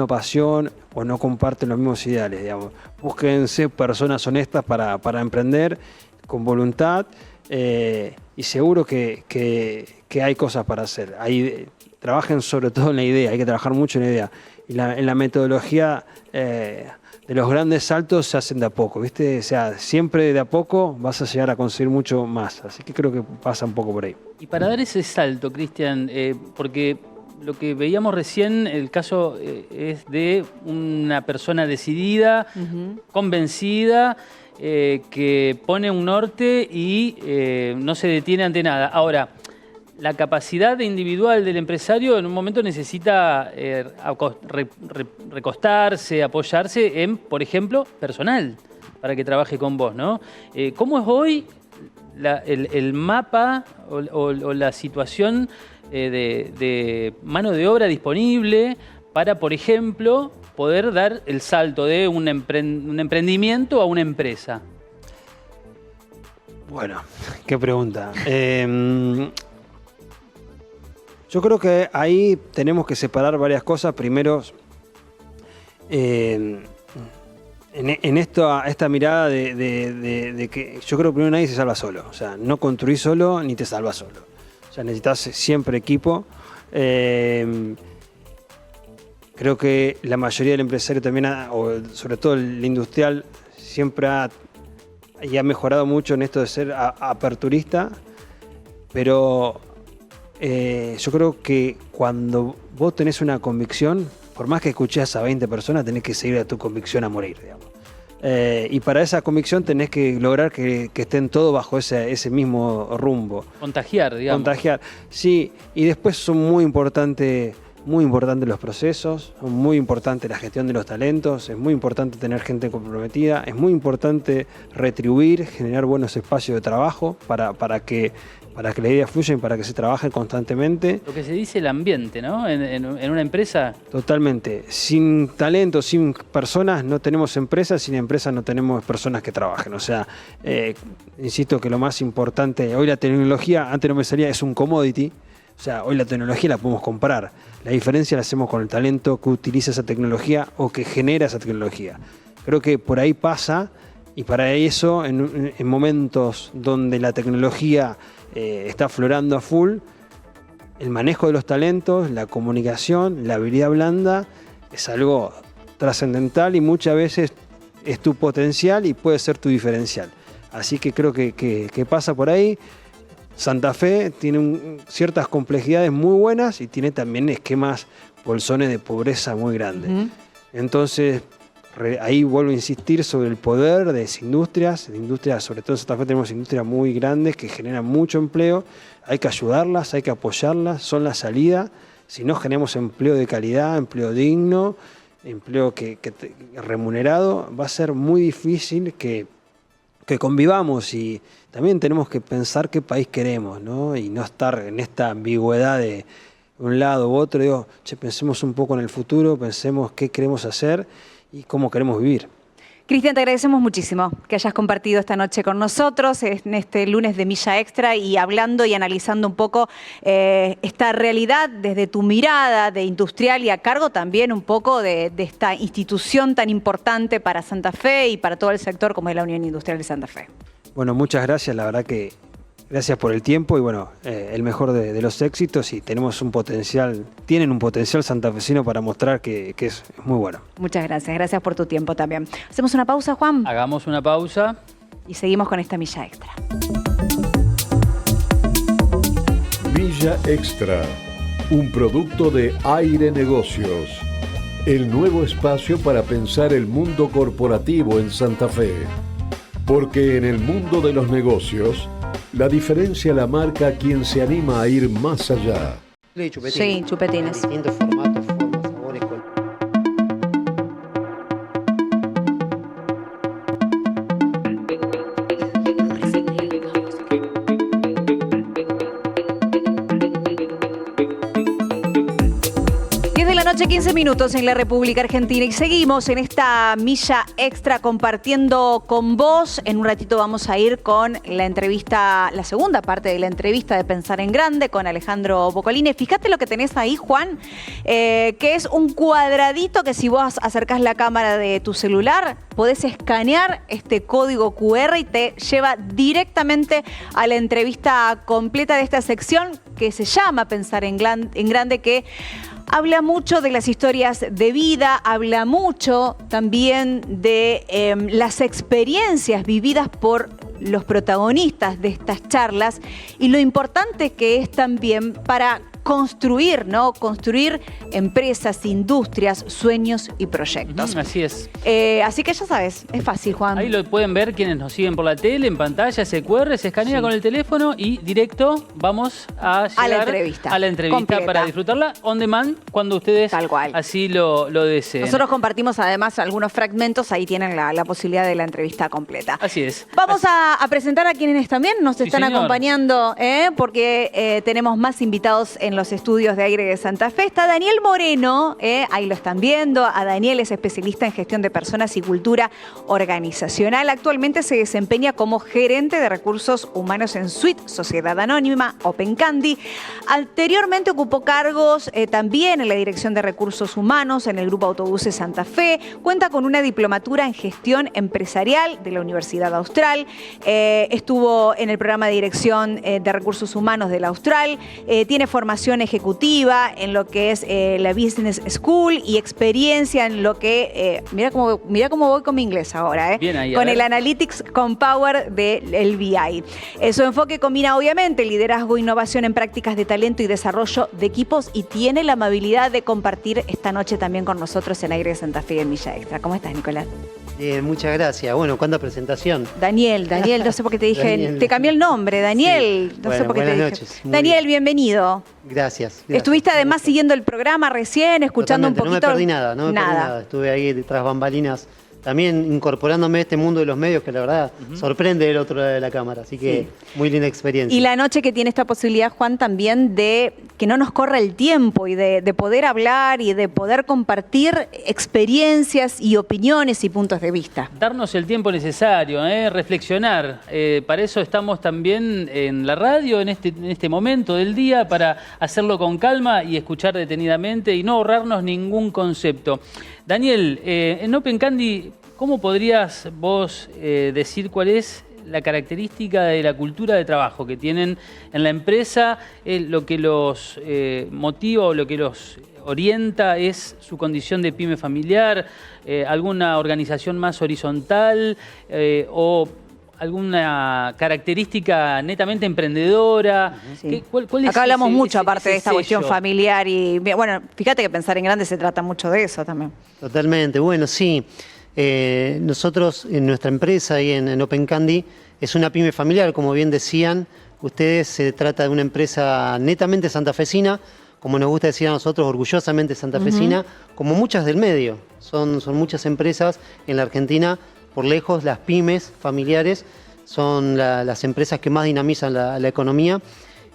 pasión o no comparten los mismos ideales, digamos. Búsquense personas honestas para emprender con voluntad y seguro que hay cosas para hacer. Trabajen sobre todo en la idea, hay que trabajar mucho en la idea. Y en la metodología de los grandes saltos se hacen de a poco, ¿viste? O sea, siempre de a poco vas a llegar a conseguir mucho más. Así que creo que pasa un poco por ahí. Y para dar ese salto, Cristian, porque lo que veíamos recién, el caso es de una persona decidida, convencida, que pone un norte y no se detiene ante nada. Ahora, la capacidad individual del empresario en un momento necesita recostarse, apoyarse en, por ejemplo, personal, para que trabaje con vos, ¿no? ¿Cómo es hoy el mapa o la situación de mano de obra disponible para, por ejemplo, poder dar el salto de un emprendimiento a una empresa? Bueno, qué pregunta. Yo creo que ahí tenemos que separar varias cosas. Primero, en esta mirada de que yo creo que primero nadie se salva solo. O sea, no construís solo ni te salvas solo. O sea, necesitas siempre equipo. Creo que la mayoría del empresario también, o sobre todo el industrial, siempre ha mejorado mucho en esto de ser aperturista, pero yo creo que cuando vos tenés una convicción, por más que escuches a 20 personas, tenés que seguir a tu convicción a morir, digamos. Y para esa convicción tenés que lograr que estén todos bajo ese mismo rumbo. Contagiar, digamos. Contagiar, sí. Y después son muy importantes los procesos, son muy importante la gestión de los talentos, es muy importante tener gente comprometida, es muy importante retribuir, generar buenos espacios de trabajo para que la idea fluya y para que se trabaje constantemente. Lo que se dice el ambiente, ¿no? En una empresa. Totalmente. Sin talento, sin personas no tenemos empresas, sin empresas no tenemos personas que trabajen. O sea, insisto que lo más importante, hoy la tecnología, antes no me salía, es un commodity. O sea, hoy la tecnología la podemos comprar. La diferencia la hacemos con el talento que utiliza esa tecnología o que genera esa tecnología. Creo que por ahí pasa, y para eso, en momentos donde la tecnología está aflorando a full, el manejo de los talentos, la comunicación, la habilidad blanda, es algo trascendental y muchas veces es tu potencial y puede ser tu diferencial. Así que creo que pasa por ahí. Santa Fe tiene ciertas complejidades muy buenas y tiene también esquemas, bolsones de pobreza muy grandes. Entonces, ahí vuelvo a insistir sobre el poder de las industrias. Sobre todo en Santa Fe tenemos industrias muy grandes que generan mucho empleo. Hay que ayudarlas, hay que apoyarlas, son la salida. Si no generamos empleo de calidad, empleo digno, empleo remunerado, va a ser muy difícil que convivamos, y también tenemos que pensar qué país queremos, ¿no? Y no estar en esta ambigüedad de un lado u otro. Digo, pensemos un poco en el futuro, pensemos qué queremos hacer y cómo queremos vivir. Cristian, te agradecemos muchísimo que hayas compartido esta noche con nosotros en este lunes de Milla Extra y hablando y analizando un poco esta realidad desde tu mirada de industrial y a cargo también un poco de esta institución tan importante para Santa Fe y para todo el sector como es la Unión Industrial de Santa Fe. Bueno, muchas gracias, la verdad que gracias por el tiempo y bueno, el mejor de los éxitos, y tienen un potencial santafesino para mostrar que es muy bueno. Muchas gracias, gracias por tu tiempo también. ¿Hacemos una pausa, Juan? Hagamos una pausa. Y seguimos con esta Milla Extra. Milla Extra, un producto de Aire Negocios, el nuevo espacio para pensar el mundo corporativo en Santa Fe. Porque en el mundo de los negocios, la diferencia la marca quien se anima a ir más allá. Sí, chupetines. Distintos formatos, formas, sabores. 15 minutos en la República Argentina y seguimos en esta Milla Extra compartiendo con vos. En un ratito vamos a ir con la entrevista, la segunda parte de la entrevista de Pensar en Grande con Alejandro Boccolini. Fíjate lo que tenés ahí, Juan, que es un cuadradito que si vos acercás la cámara de tu celular, podés escanear este código QR y te lleva directamente a la entrevista completa de esta sección que se llama Pensar en Grande, que habla mucho de las historias de vida, habla mucho también de las experiencias vividas por los protagonistas de estas charlas y lo importante que es también para construir, ¿no? Construir empresas, industrias, sueños y proyectos. Así es. Así que ya sabes, es fácil, Juan. Ahí lo pueden ver quienes nos siguen por la tele, en pantalla, ese QR, se escanea con el teléfono y directo vamos a llegar a la entrevista completa, para disfrutarla on demand cuando ustedes así lo deseen. Nosotros compartimos además algunos fragmentos, ahí tienen la posibilidad de la entrevista completa. Así es. Vamos a presentar a quienes también nos están acompañando, porque tenemos más invitados en los estudios de Aire de Santa Fe. Está Daniel Moreno, ahí lo están viendo. A Daniel es especialista en gestión de personas y cultura organizacional. Actualmente se desempeña como gerente de recursos humanos en Suite, Sociedad Anónima, Open Candy. Anteriormente ocupó cargos también en la Dirección de Recursos Humanos en el Grupo Autobuses Santa Fe. Cuenta con una diplomatura en gestión empresarial de la Universidad Austral. Estuvo en el programa de Dirección de Recursos Humanos de la Austral. Tiene formación ejecutiva en lo que es la Business School y experiencia en lo que, mira cómo voy con mi inglés ahora, Bien ahí, con el Analytics con Power del BI. Su enfoque combina obviamente liderazgo e innovación en prácticas de talento y desarrollo de equipos y tiene la amabilidad de compartir esta noche también con nosotros en Aire de Santa Fe y en Milla Extra. ¿Cómo estás, Nicolás? Bien, muchas gracias. Bueno, ¿cuánta presentación? Daniel, no sé por qué te dije, Daniel. te cambié el nombre, Daniel, Sí. no sé Bueno, por qué te buenas dije. noches. Muy Daniel, bien. bienvenido. Gracias. Estuviste además siguiendo el programa recién, escuchando Totalmente, un poquito. no me perdí nada, no me perdí nada. Estuve ahí detrás bambalinas, también incorporándome a este mundo de los medios que la verdad sorprende del otro lado de la cámara. Así que muy linda experiencia. Y la noche que tiene esta posibilidad, Juan, también de que no nos corra el tiempo y de poder hablar y de poder compartir experiencias y opiniones y puntos de vista. Darnos el tiempo necesario, reflexionar. Para eso estamos también en la radio, en este momento del día, para hacerlo con calma y escuchar detenidamente y no ahorrarnos ningún concepto. Daniel, en Open Candy, ¿cómo podrías vos decir cuál es la característica de la cultura de trabajo que tienen en la empresa? Lo que los motiva o lo que los orienta es su condición de pyme familiar, alguna organización más horizontal o alguna característica netamente emprendedora. Sí. ¿Cuál es Acá hablamos ese- mucho, ese- aparte de ese esta cuestión sello? familiar y, bueno, fíjate que pensar en grande se trata mucho de eso también. Totalmente, bueno, sí. Nosotros en nuestra empresa y en Open Candy es una pyme familiar, como bien decían ustedes, se trata de una empresa netamente santafesina, como nos gusta decir a nosotros, orgullosamente santafesina, como muchas del medio. Son muchas empresas en la Argentina, por lejos las pymes familiares son las empresas que más dinamizan la economía.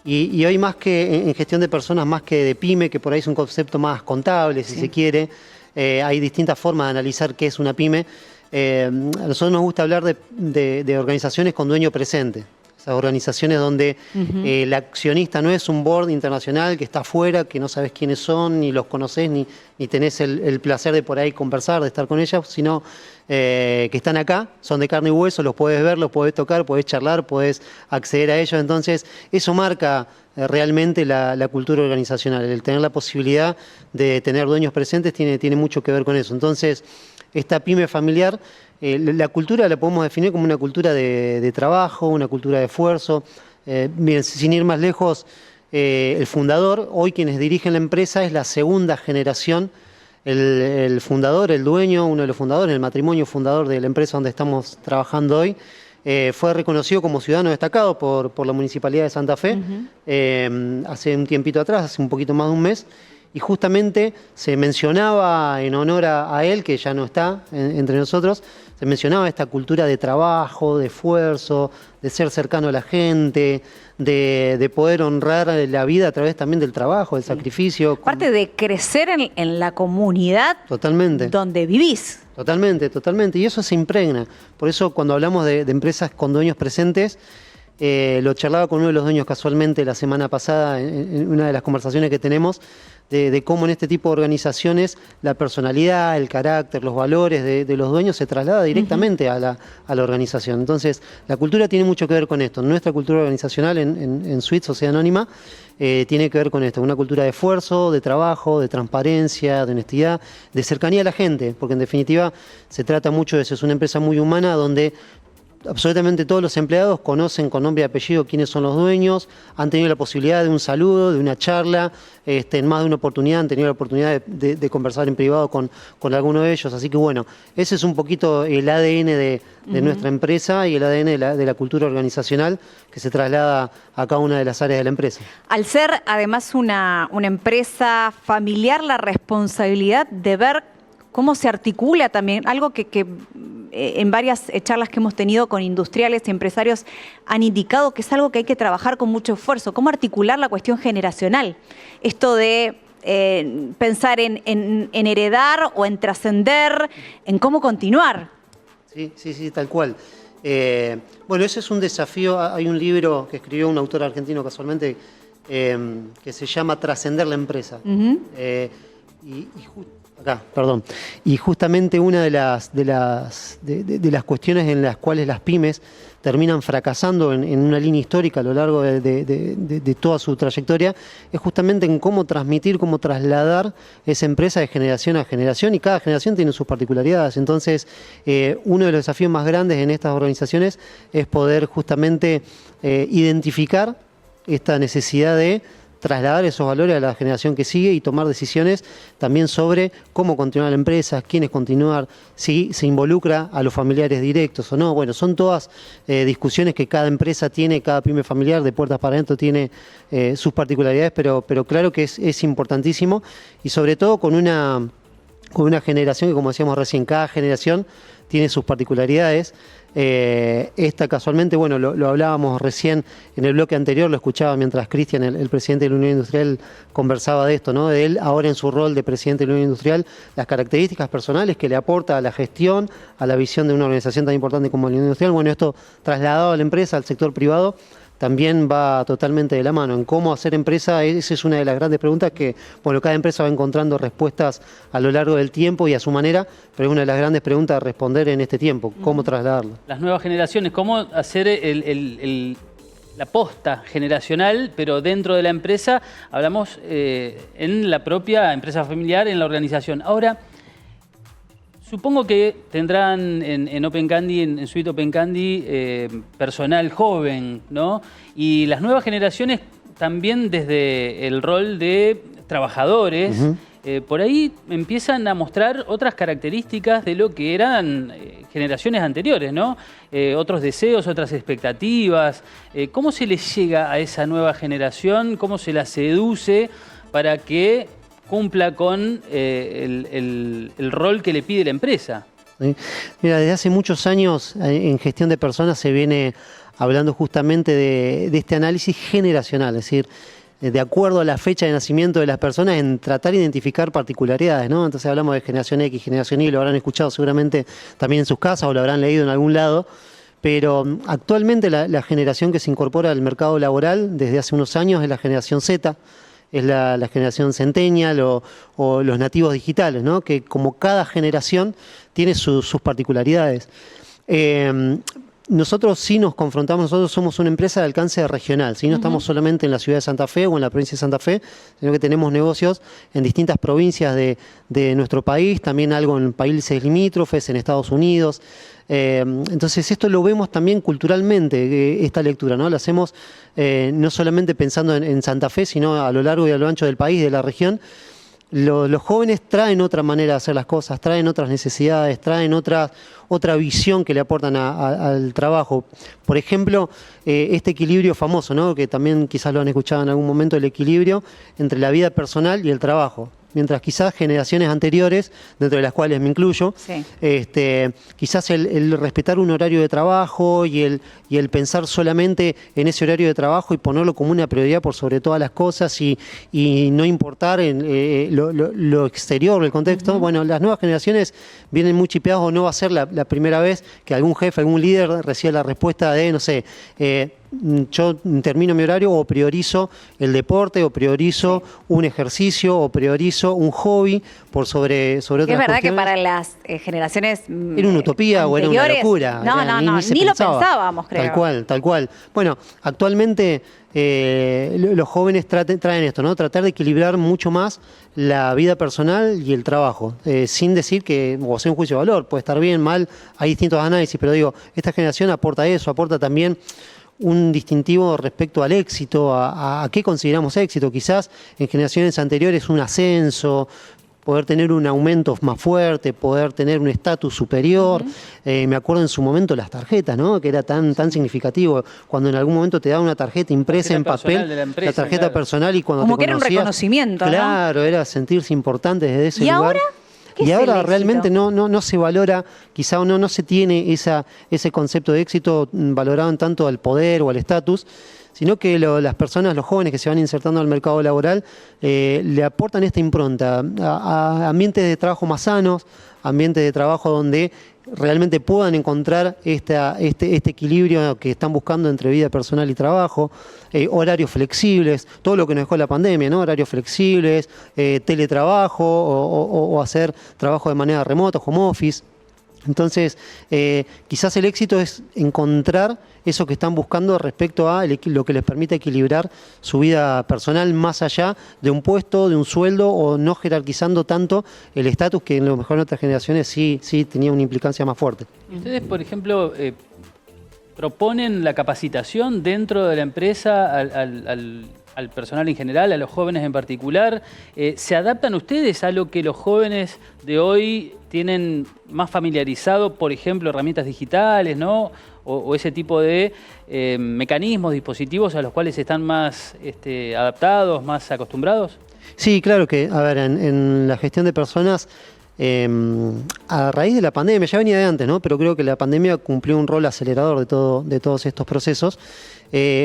Y hoy más que en gestión de personas, más que de pyme, que por ahí es un concepto más contable, si se quiere, hay distintas formas de analizar qué es una pyme. A nosotros nos gusta hablar de organizaciones con dueño presente. Esas organizaciones donde el accionista no es un board internacional que está afuera, que no sabes quiénes son, ni los conocés, ni tenés el placer de por ahí conversar, de estar con ellas, sino que están acá, son de carne y hueso, los podés ver, los podés tocar, podés charlar, podés acceder a ellos. Entonces, eso marca realmente la cultura organizacional. El tener la posibilidad de tener dueños presentes tiene mucho que ver con eso. Entonces, esta pyme familiar, la cultura la podemos definir como una cultura de trabajo, una cultura de esfuerzo. Miren, sin ir más lejos, el fundador, hoy quienes dirigen la empresa, es la segunda generación. El fundador, el dueño, uno de los fundadores, el matrimonio fundador de la empresa donde estamos trabajando hoy, fue reconocido como ciudadano destacado por la Municipalidad de Santa Fe hace un tiempito atrás, hace un poquito más de un mes. Y justamente se mencionaba en honor a él, que ya no está entre nosotros, se mencionaba esta cultura de trabajo, de esfuerzo, de ser cercano a la gente, de poder honrar la vida a través también del trabajo, del sacrificio. Aparte de crecer en la comunidad Totalmente. donde vivís. Totalmente, totalmente. Y eso se impregna. Por eso cuando hablamos de empresas con dueños presentes, lo charlaba con uno de los dueños casualmente la semana pasada en una de las conversaciones que tenemos, de cómo en este tipo de organizaciones la personalidad, el carácter, los valores de los dueños se traslada directamente a la organización. Entonces, la cultura tiene mucho que ver con esto. Nuestra cultura organizacional en Suite, Sociedad Anónima, tiene que ver con esto, una cultura de esfuerzo, de trabajo, de transparencia, de honestidad, de cercanía a la gente, porque en definitiva se trata mucho de eso. Es una empresa muy humana donde absolutamente todos los empleados conocen con nombre y apellido quiénes son los dueños, han tenido la posibilidad de un saludo, de una charla, en más de una oportunidad han tenido la oportunidad de conversar en privado con alguno de ellos. Así que bueno, ese es un poquito el ADN de nuestra empresa y el ADN de la cultura organizacional que se traslada a cada una de las áreas de la empresa. Al ser además una empresa familiar, la responsabilidad de ver cómo se articula también, algo que en varias charlas que hemos tenido con industriales y empresarios han indicado que es algo que hay que trabajar con mucho esfuerzo, cómo articular la cuestión generacional. Esto de pensar en heredar o en trascender, en cómo continuar. Sí, tal cual. Bueno, ese es un desafío. Hay un libro que escribió un autor argentino casualmente que se llama Trascender la empresa. Y justamente una de las cuestiones en las cuales las pymes terminan fracasando en una línea histórica a lo largo de toda su trayectoria es justamente en cómo transmitir, cómo trasladar esa empresa de generación a generación, y cada generación tiene sus particularidades. Entonces, uno de los desafíos más grandes en estas organizaciones es poder justamente identificar esta necesidad de trasladar esos valores a la generación que sigue y tomar decisiones también sobre cómo continuar la empresa, quiénes continuar, si se involucra a los familiares directos o no. Bueno, son todas discusiones que cada empresa tiene, cada pyme familiar de puertas para adentro tiene sus particularidades, pero claro que es importantísimo, y sobre todo con una generación que, como decíamos recién, cada generación tiene sus particularidades. Esta casualmente, bueno, lo hablábamos recién en el bloque anterior, lo escuchaba mientras Cristian, el presidente de la Unión Industrial, conversaba de esto, ¿no? De él ahora en su rol de presidente de la Unión Industrial, las características personales que le aporta a la gestión, a la visión de una organización tan importante como la Unión Industrial. Bueno, esto trasladado a la empresa, al sector privado, también va totalmente de la mano. En cómo hacer empresa, esa es una de las grandes preguntas que, bueno, cada empresa va encontrando respuestas a lo largo del tiempo y a su manera, pero es una de las grandes preguntas a responder en este tiempo, cómo trasladarlo. Las nuevas generaciones, cómo hacer la posta generacional, pero dentro de la empresa, hablamos en la propia empresa familiar, en la organización. Ahora, supongo que tendrán en OpenCandy, en Suite OpenCandy, personal joven, ¿no? Y las nuevas generaciones también desde el rol de trabajadores, por ahí empiezan a mostrar otras características de lo que eran generaciones anteriores, ¿no? Otros deseos, otras expectativas. ¿Cómo se les llega a esa nueva generación? ¿Cómo se la seduce para que cumpla con el rol que le pide la empresa? ¿Sí? Mira, desde hace muchos años en gestión de personas se viene hablando justamente de este análisis generacional, es decir, de acuerdo a la fecha de nacimiento de las personas, en tratar de identificar particularidades, ¿no? Entonces hablamos de generación X, generación Y, lo habrán escuchado seguramente también en sus casas o lo habrán leído en algún lado, pero actualmente la generación que se incorpora al mercado laboral desde hace unos años es la generación Z, es la generación centennial o los nativos digitales, ¿no? Que como cada generación tiene sus particularidades. Nosotros sí nos confrontamos, nosotros somos una empresa de alcance regional, ¿sí? No estamos solamente en la ciudad de Santa Fe o en la provincia de Santa Fe, sino que tenemos negocios en distintas provincias de nuestro país, también algo en países limítrofes, en Estados Unidos. Entonces esto lo vemos también culturalmente, esta lectura, ¿no? La hacemos no solamente pensando en Santa Fe, sino a lo largo y a lo ancho del país, de la región. Los jóvenes traen otra manera de hacer las cosas, traen otras necesidades, traen otra visión que le aportan al trabajo. Por ejemplo, este equilibrio famoso, ¿no? Que también quizás lo han escuchado en algún momento, el equilibrio entre la vida personal y el trabajo. Mientras quizás generaciones anteriores, dentro de las cuales me incluyo, sí, quizás el respetar un horario de trabajo y el pensar solamente en ese horario de trabajo y ponerlo como una prioridad por sobre todas las cosas y no importar lo exterior, el contexto. Bueno, las nuevas generaciones vienen muy chipeadas, o no va a ser la primera vez que algún jefe, algún líder reciba la respuesta de, no sé, yo termino mi horario o priorizo el deporte o priorizo un ejercicio o priorizo un hobby por sobre otras cuestiones. Es verdad que para las generaciones era una utopía o era una locura. Ni lo pensábamos, creo. Tal cual. Bueno, actualmente los jóvenes traen esto, ¿no? Tratar de equilibrar mucho más la vida personal y el trabajo, sin decir que, o hacer un juicio de valor, puede estar bien, mal, hay distintos análisis, pero digo, esta generación aporta eso, aporta también un distintivo respecto al éxito, a qué consideramos éxito. Quizás en generaciones anteriores un ascenso, poder tener un aumento más fuerte, poder tener un estatus superior. Me acuerdo en su momento las tarjetas, ¿no? Que era tan significativo. Cuando en algún momento te daban una tarjeta impresa en papel, empresa, la tarjeta personal, y cuando como te que conocías, era un reconocimiento, claro, ¿no? Era sentirse importante desde ese lugar. ¿Ahora? Y ahora realmente no se valora, quizá no se tiene ese concepto de éxito valorado en tanto al poder o al estatus, sino que las personas, los jóvenes que se van insertando al mercado laboral, le aportan esta impronta a ambientes de trabajo más sanos, ambientes de trabajo donde realmente puedan encontrar este equilibrio que están buscando entre vida personal y trabajo, horarios flexibles, todo lo que nos dejó la pandemia, ¿no? Horarios flexibles, teletrabajo o hacer trabajo de manera remota, home office. Entonces, quizás el éxito es encontrar eso que están buscando respecto a lo que les permite equilibrar su vida personal más allá de un puesto, de un sueldo, o no jerarquizando tanto el estatus, que en lo mejor en otras generaciones sí tenía una implicancia más fuerte. Ustedes, por ejemplo, proponen la capacitación dentro de la empresa al al personal en general, a los jóvenes en particular. ¿Se adaptan ustedes a lo que los jóvenes de hoy tienen más familiarizado, por ejemplo, herramientas digitales, ¿no? O ese tipo de mecanismos, dispositivos a los cuales están más adaptados, más acostumbrados? Sí, claro que, a ver, en la gestión de personas, a raíz de la pandemia, ya venía de antes, ¿no? Pero creo que la pandemia cumplió un rol acelerador de todos estos procesos.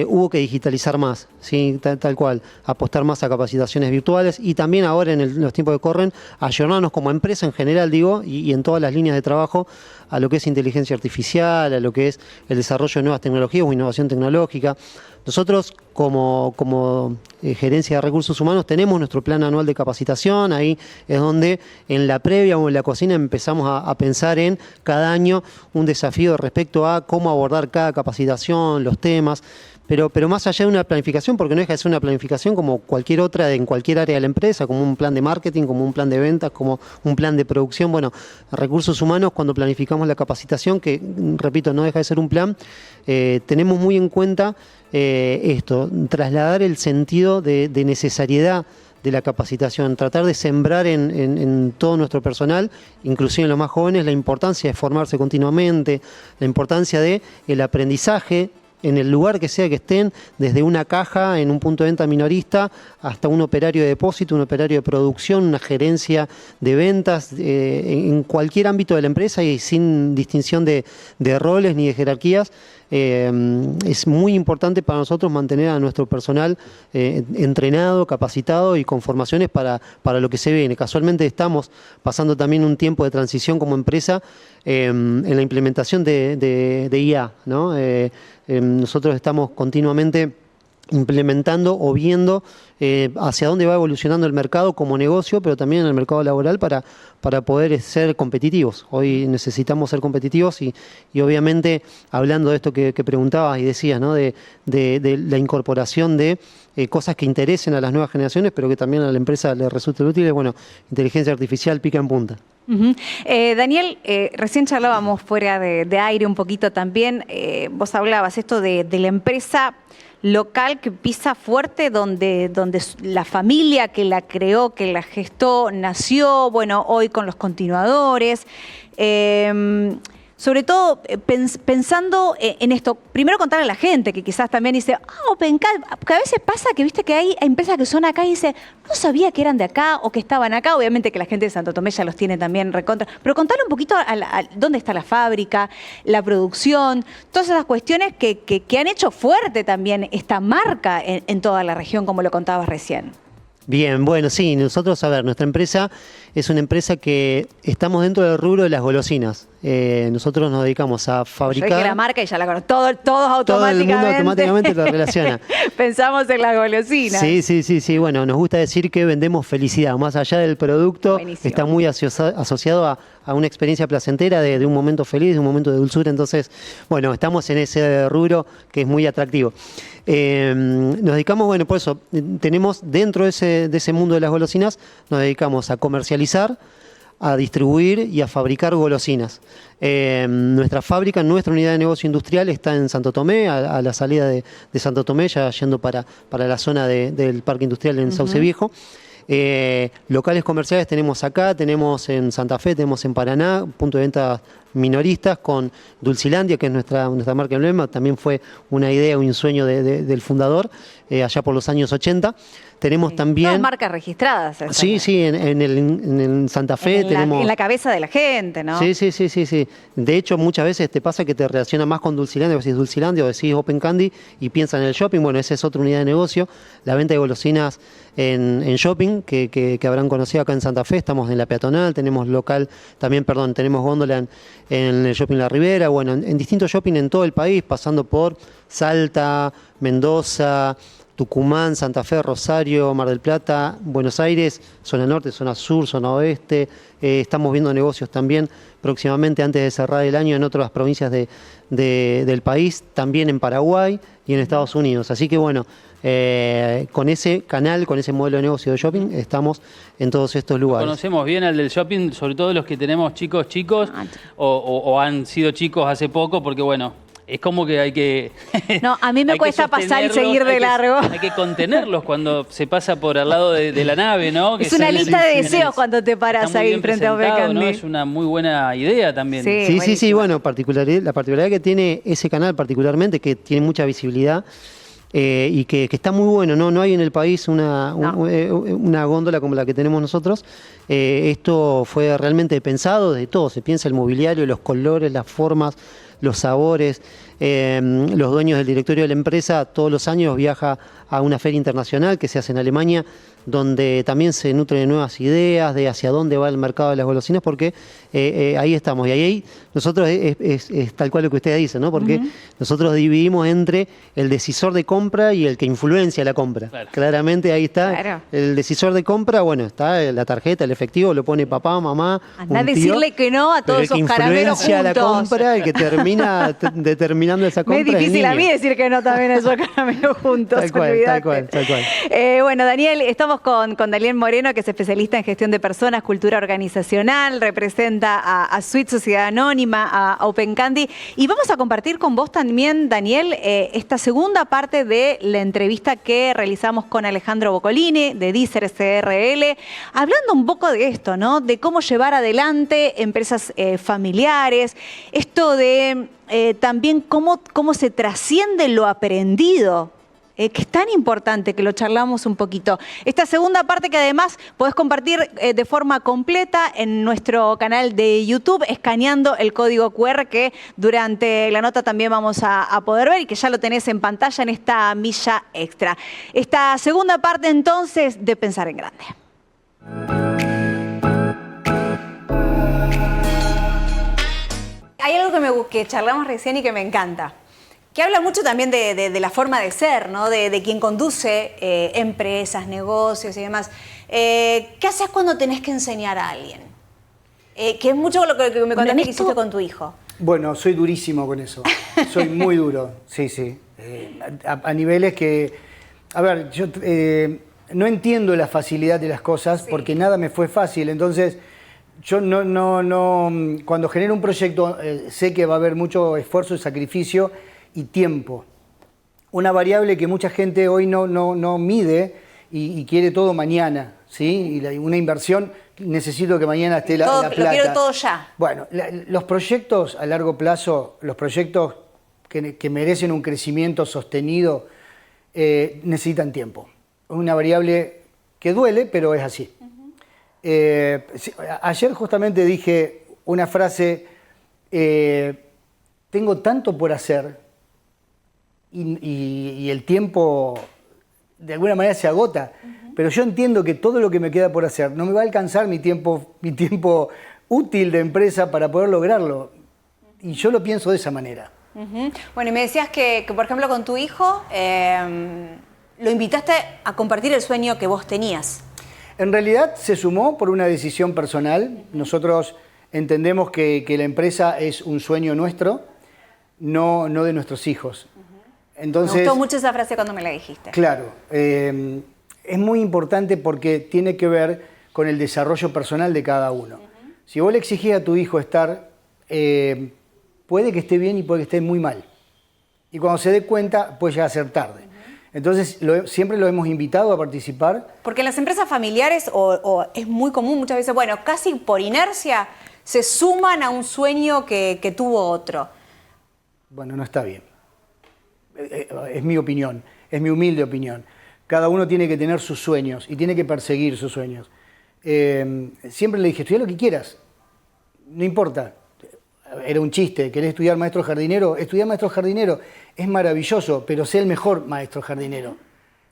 Hubo que digitalizar más, ¿sí? Tal cual, apostar más a capacitaciones virtuales y también ahora en los tiempos que corren, ayornarnos como empresa en general, digo, y en todas las líneas de trabajo, a lo que es inteligencia artificial, a lo que es el desarrollo de nuevas tecnologías o innovación tecnológica. Nosotros, como gerencia de recursos humanos, tenemos nuestro plan anual de capacitación. Ahí es donde en la previa o en la cocina empezamos a pensar en cada año un desafío respecto a cómo abordar cada capacitación, los temas. Pero más allá de una planificación, porque no deja de ser una planificación como cualquier otra en cualquier área de la empresa, como un plan de marketing, como un plan de ventas, como un plan de producción. Bueno, recursos humanos, cuando planificamos la capacitación, que repito, no deja de ser un plan, tenemos muy en cuenta esto, trasladar el sentido de necesariedad de la capacitación, tratar de sembrar en todo nuestro personal, inclusive en los más jóvenes, la importancia de formarse continuamente, la importancia de el aprendizaje, en el lugar que sea que estén, desde una caja en un punto de venta minorista hasta un operario de depósito, un operario de producción, una gerencia de ventas, en cualquier ámbito de la empresa y sin distinción de roles ni de jerarquías. Es muy importante para nosotros mantener a nuestro personal entrenado, capacitado y con formaciones para lo que se viene. Casualmente estamos pasando también un tiempo de transición como empresa en la implementación de IA, ¿no? Nosotros estamos continuamente implementando o viendo hacia dónde va evolucionando el mercado como negocio, pero también el mercado laboral para poder ser competitivos. Hoy necesitamos ser competitivos y obviamente hablando de esto que preguntabas y decías, ¿no? de la incorporación de cosas que interesen a las nuevas generaciones, pero que también a la empresa le resulten útiles. Bueno, inteligencia artificial pica en punta. Daniel, recién charlábamos fuera de aire un poquito también, vos hablabas esto de la empresa local que pisa fuerte, donde la familia que la creó, que la gestó, nació, bueno, hoy con los continuadores. Sobre todo pensando en esto, primero contarle a la gente que quizás también dice, OpenCAD, que a veces pasa que viste que hay empresas que son acá y dice, no sabía que eran de acá o que estaban acá, obviamente que la gente de Santo Tomé ya los tiene también recontra, pero contarle un poquito dónde está la fábrica, la producción, todas esas cuestiones que han hecho fuerte también esta marca en toda la región, como lo contabas recién. Bien, bueno, sí, nosotros, a ver, nuestra empresa es una empresa que estamos dentro del rubro de las golosinas. Nosotros nos dedicamos a fabricar... Yo dije la marca y ya la conozco, todos automáticamente. Todo el mundo automáticamente lo relaciona. Pensamos en las golosinas. Sí, bueno, nos gusta decir que vendemos felicidad, más allá del producto. Buenísimo. Está muy asociado a una experiencia placentera de un momento feliz, de un momento de dulzura. Entonces, bueno, estamos en ese rubro que es muy atractivo. Nos dedicamos, bueno, por eso, tenemos dentro de ese mundo de las golosinas, nos dedicamos a comercializar, a distribuir y a fabricar golosinas. Nuestra fábrica, nuestra unidad de negocio industrial está en Santo Tomé, a la salida de Santo Tomé, ya yendo para la zona del parque industrial en Sauce Viejo. Locales comerciales tenemos acá, tenemos en Santa Fe, tenemos en Paraná, punto de venta minoristas con Dulcilandia, que es nuestra marca emblema. También fue una idea, un sueño del fundador, allá por los años 80. Tenemos también... Todas marcas registradas. Sí, en Santa Fe tenemos... En la cabeza de la gente, ¿no? Sí. De hecho, muchas veces te pasa que te relaciona más con Dulcilandia, o decís Dulcilandia o decís OpenCandy y piensan en el shopping. Bueno, esa es otra unidad de negocio. La venta de golosinas en shopping, que habrán conocido acá en Santa Fe. Estamos en la peatonal, tenemos tenemos góndola en el shopping La Ribera, bueno, en distintos shopping en todo el país, pasando por Salta, Mendoza, Tucumán, Santa Fe, Rosario, Mar del Plata, Buenos Aires, zona norte, zona sur, zona oeste. Estamos viendo negocios también próximamente, antes de cerrar el año, en otras provincias del país, también en Paraguay y en Estados Unidos. Así que bueno, con ese canal, con ese modelo de negocio de shopping, estamos en todos estos lugares. Conocemos bien al del shopping, sobre todo los que tenemos chicos o han sido chicos hace poco, porque bueno, es como que hay que... No, a mí me cuesta pasar y seguir de largo. Hay que contenerlos cuando se pasa por al lado de la nave, ¿no? Que es una lista de deseos cuando te paras ahí frente a Open, ¿no? Es una muy buena idea también. Sí, bueno, la particularidad que tiene ese canal particularmente, que tiene mucha visibilidad, y que está muy bueno, no hay en el país una góndola como la que tenemos nosotros. Esto fue realmente pensado de todo, se piensa el mobiliario, los colores, las formas, los sabores. Los dueños del directorio de la empresa todos los años viaja a una feria internacional que se hace en Alemania, donde también se nutre de nuevas ideas, de hacia dónde va el mercado de las golosinas, porque ahí estamos. Y ahí nosotros es tal cual lo que ustedes dicen, ¿no? Porque nosotros dividimos entre el decisor de compra y el que influencia la compra. Claro. Claramente ahí está. Claro. El decisor de compra, bueno, está la tarjeta, el efectivo, lo pone papá, mamá. Andá a decirle que no a todos esos caramelos juntos. El que influencia la compra, el que termina determinando esa compra. Es difícil a mí decir que no también a esos caramelos juntos. Tal cual. Bueno, Daniel, estamos con Daniel Moreno, que es especialista en gestión de personas, cultura organizacional, representa a Sweet Sociedad Anónima, a Open Candy. Y vamos a compartir con vos también, Daniel, esta segunda parte de la entrevista que realizamos con Alejandro Boccolini, de Deezer SRL, hablando un poco de esto, ¿no? De cómo llevar adelante empresas familiares, esto de también cómo se trasciende lo aprendido, que es tan importante que lo charlamos un poquito. Esta segunda parte que además podés compartir de forma completa en nuestro canal de YouTube, escaneando el código QR que durante la nota también vamos a poder ver y que ya lo tenés en pantalla en esta milla extra. Esta segunda parte entonces de Pensar en Grande. Hay algo que charlamos recién y que me encanta, que habla mucho también de la forma de ser, ¿no? De quien conduce empresas, negocios y demás. ¿Qué haces cuando tenés que enseñar a alguien? Que es mucho lo que me contaste que hiciste con tu hijo. Bueno, soy durísimo con eso. Soy muy duro, sí. A niveles que... A ver, yo no entiendo la facilidad de las cosas porque nada me fue fácil. Entonces, yo no cuando genero un proyecto sé que va a haber mucho esfuerzo y sacrificio y tiempo. Una variable que mucha gente hoy no mide y quiere todo mañana, ¿sí? Y una inversión, necesito que mañana esté la plata. Lo quiero todo ya. Bueno, los proyectos a largo plazo, los proyectos que merecen un crecimiento sostenido, necesitan tiempo. Es una variable que duele, pero es así. Ayer justamente dije una frase, tengo tanto por hacer, y el tiempo de alguna manera se agota, pero yo entiendo que todo lo que me queda por hacer no me va a alcanzar mi tiempo útil de empresa para poder lograrlo, y yo lo pienso de esa manera. Bueno, y me decías que por ejemplo con tu hijo lo invitaste a compartir el sueño que vos tenías. En realidad se sumó por una decisión personal. Nosotros entendemos que la empresa es un sueño nuestro, no de nuestros hijos. Entonces, me gustó mucho esa frase cuando me la dijiste. Claro, es muy importante porque tiene que ver con el desarrollo personal de cada uno. Si vos le exigís a tu hijo estar, puede que esté bien y puede que esté muy mal. Y cuando se dé cuenta, puede llegar a ser tarde. Entonces, siempre lo hemos invitado a participar. Porque en las empresas familiares, o es muy común muchas veces, bueno, casi por inercia, se suman a un sueño que tuvo otro. Bueno, no está bien. Es mi opinión, es mi humilde opinión. Cada uno tiene que tener sus sueños y tiene que perseguir sus sueños. Siempre le dije, estudia lo que quieras, no importa. Era un chiste, ¿querés estudiar maestro jardinero? Estudiar maestro jardinero es maravilloso, pero sé el mejor maestro jardinero.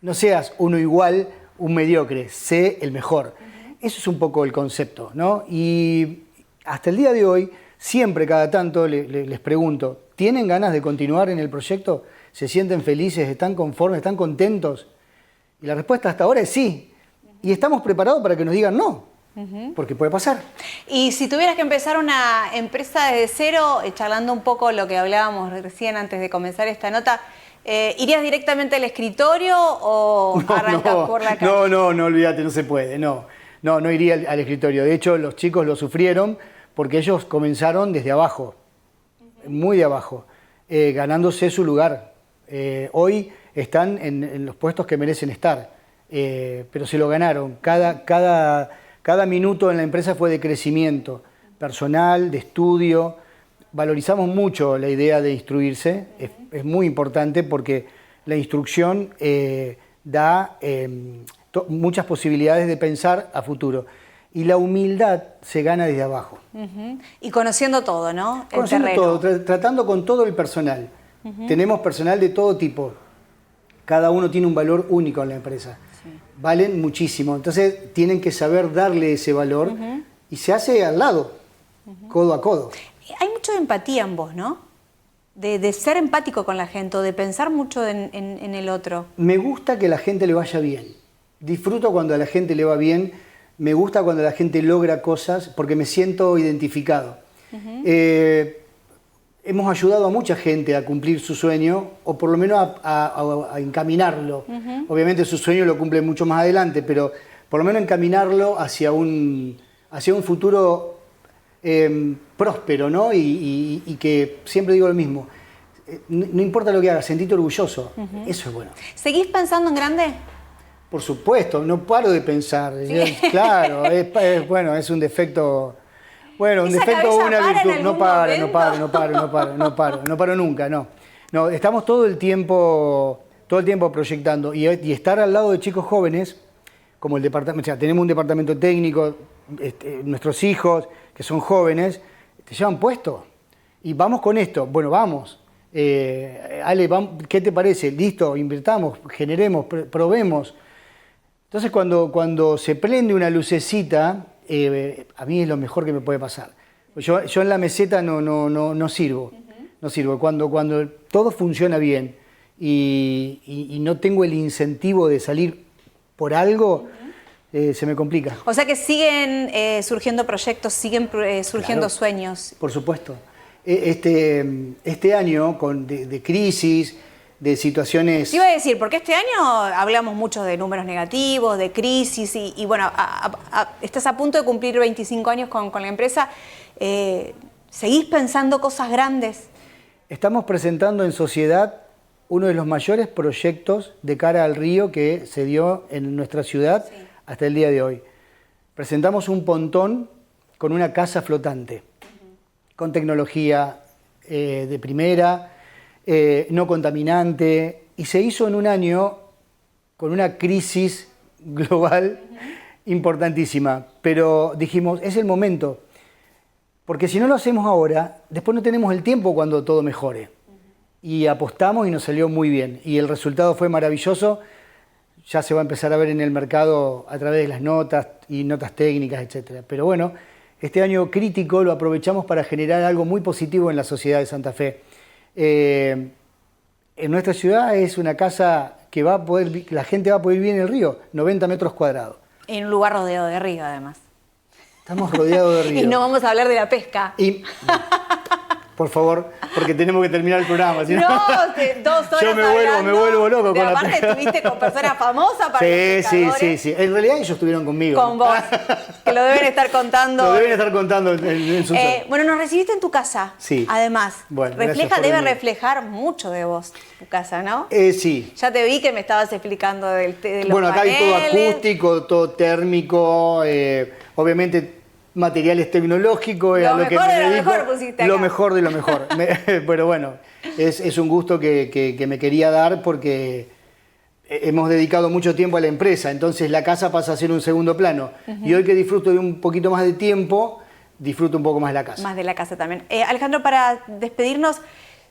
No seas uno igual, un mediocre, sé el mejor. Eso es un poco el concepto, ¿no? Y hasta el día de hoy, siempre cada tanto les pregunto, ¿tienen ganas de continuar en el proyecto? ¿Se sienten felices? ¿Están conformes? ¿Están contentos? Y la respuesta hasta ahora es sí. Y estamos preparados para que nos digan no. Porque puede pasar. Y si tuvieras que empezar una empresa desde cero, charlando un poco lo que hablábamos recién antes de comenzar esta nota, ¿irías directamente al escritorio o arrancas por la calle? No, olvídate, no se puede, no iría al escritorio. De hecho, los chicos lo sufrieron porque ellos comenzaron desde abajo, muy de abajo. ganándose su lugar. Hoy están en los puestos que merecen estar, pero se lo ganaron. Cada minuto en la empresa fue de crecimiento personal, de estudio. Valorizamos mucho la idea de instruirse, es muy importante porque la instrucción da muchas posibilidades de pensar a futuro. Y la humildad se gana desde abajo. Y conociendo todo, ¿no? Conociendo todo, tratando con todo el personal. Tenemos personal de todo tipo. Cada uno tiene un valor único en la empresa. Sí. Valen muchísimo. Entonces tienen que saber darle ese valor y se hace al lado, codo a codo. Hay mucho de empatía en vos, ¿no? De ser empático con la gente o de pensar mucho en el otro. Me gusta que a la gente le vaya bien. Disfruto cuando a la gente le va bien. Me gusta cuando la gente logra cosas porque me siento identificado. Hemos ayudado a mucha gente a cumplir su sueño o por lo menos a encaminarlo. Obviamente su sueño lo cumple mucho más adelante, pero por lo menos encaminarlo hacia un futuro próspero, ¿no? Y que siempre digo lo mismo. No importa lo que hagas, sentirte orgulloso. Eso es bueno. ¿Seguís pensando en grande? Por supuesto, no paro de pensar. Sí. Claro, bueno, es un defecto. Bueno, un defecto o una virtud. No paro nunca, no. No, estamos todo el tiempo proyectando y estar al lado de chicos jóvenes, como el departamento, o sea, tenemos un departamento técnico, nuestros hijos que son jóvenes, te llevan puesto y vamos con esto. Bueno, vamos. Ale, ¿qué te parece? Listo, invirtamos, generemos, probemos. Entonces cuando se prende una lucecita, a mí es lo mejor que me puede pasar. Yo en la meseta no sirvo. No sirvo. Cuando todo funciona bien y no tengo el incentivo de salir por algo, se me complica. O sea que siguen surgiendo proyectos, siguen surgiendo sueños. Por supuesto. Este año de crisis, de situaciones... Te iba a decir, porque este año hablamos mucho de números negativos, de crisis, y bueno, estás a punto de cumplir 25 años con la empresa. ¿Seguís pensando cosas grandes? Estamos presentando en sociedad uno de los mayores proyectos de cara al río que se dio en nuestra ciudad hasta el día de hoy. Presentamos un pontón con una casa flotante, con tecnología de primera, no contaminante, y se hizo en un año con una crisis global importantísima. Pero dijimos, es el momento, porque si no lo hacemos ahora, después no tenemos el tiempo cuando todo mejore. Y apostamos y nos salió muy bien, y el resultado fue maravilloso. Ya se va a empezar a ver en el mercado a través de las notas y notas técnicas, etc. Pero bueno, este año crítico lo aprovechamos para generar algo muy positivo en la sociedad de Santa Fe. En nuestra ciudad es una casa que la gente va a poder vivir en el río, 90 metros cuadrados. En un lugar rodeado de río, además. Estamos rodeados de río. Y no vamos a hablar de la pesca. Por favor, porque tenemos que terminar el programa. ¿Sí? No, 2 horas. Yo me vuelvo loco con la pesca. Aparte estuviste con personas famosas para los pescadores. Sí. En realidad ellos estuvieron conmigo. Con vos, que lo deben estar contando. Lo deben estar contando en su bueno, nos recibiste en tu casa. Sí. Además, bueno, debe reflejar mucho de vos, tu casa, ¿no? Sí. Ya te vi que me estabas explicando de los Bueno, acá paneles. hay todo acústico, todo térmico, obviamente materiales tecnológicos. Lo mejor de lo mejor pusiste acá. Lo mejor de lo mejor. Pero bueno, es un gusto que me quería dar porque hemos dedicado mucho tiempo a la empresa, entonces la casa pasa a ser un segundo plano. Y hoy que disfruto de un poquito más de tiempo, disfruto un poco más de la casa. Más de la casa también. Alejandro, para despedirnos,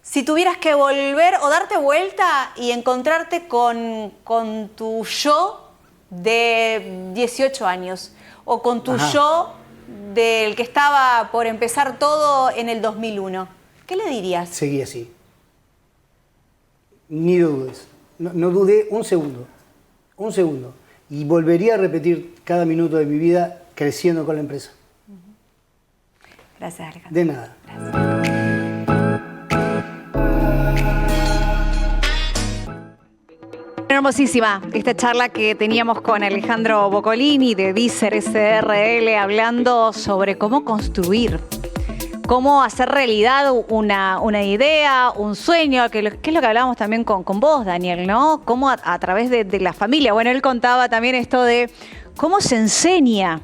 si tuvieras que volver o darte vuelta y encontrarte con tu yo de 18 años o con tu yo del que estaba por empezar todo en el 2001, ¿qué le dirías? Seguí así. Ni dudes. No dudé un segundo. Un segundo. Y volvería a repetir cada minuto de mi vida creciendo con la empresa. Gracias, Alejandro. De nada. Gracias. Hermosísima esta charla que teníamos con Alejandro Boccolini de Deezer SRL, hablando sobre cómo construir cómo hacer realidad una idea, un sueño, que es lo que hablábamos también con vos, Daniel, ¿no? Cómo a través de la familia. Bueno, él contaba también esto de cómo se enseña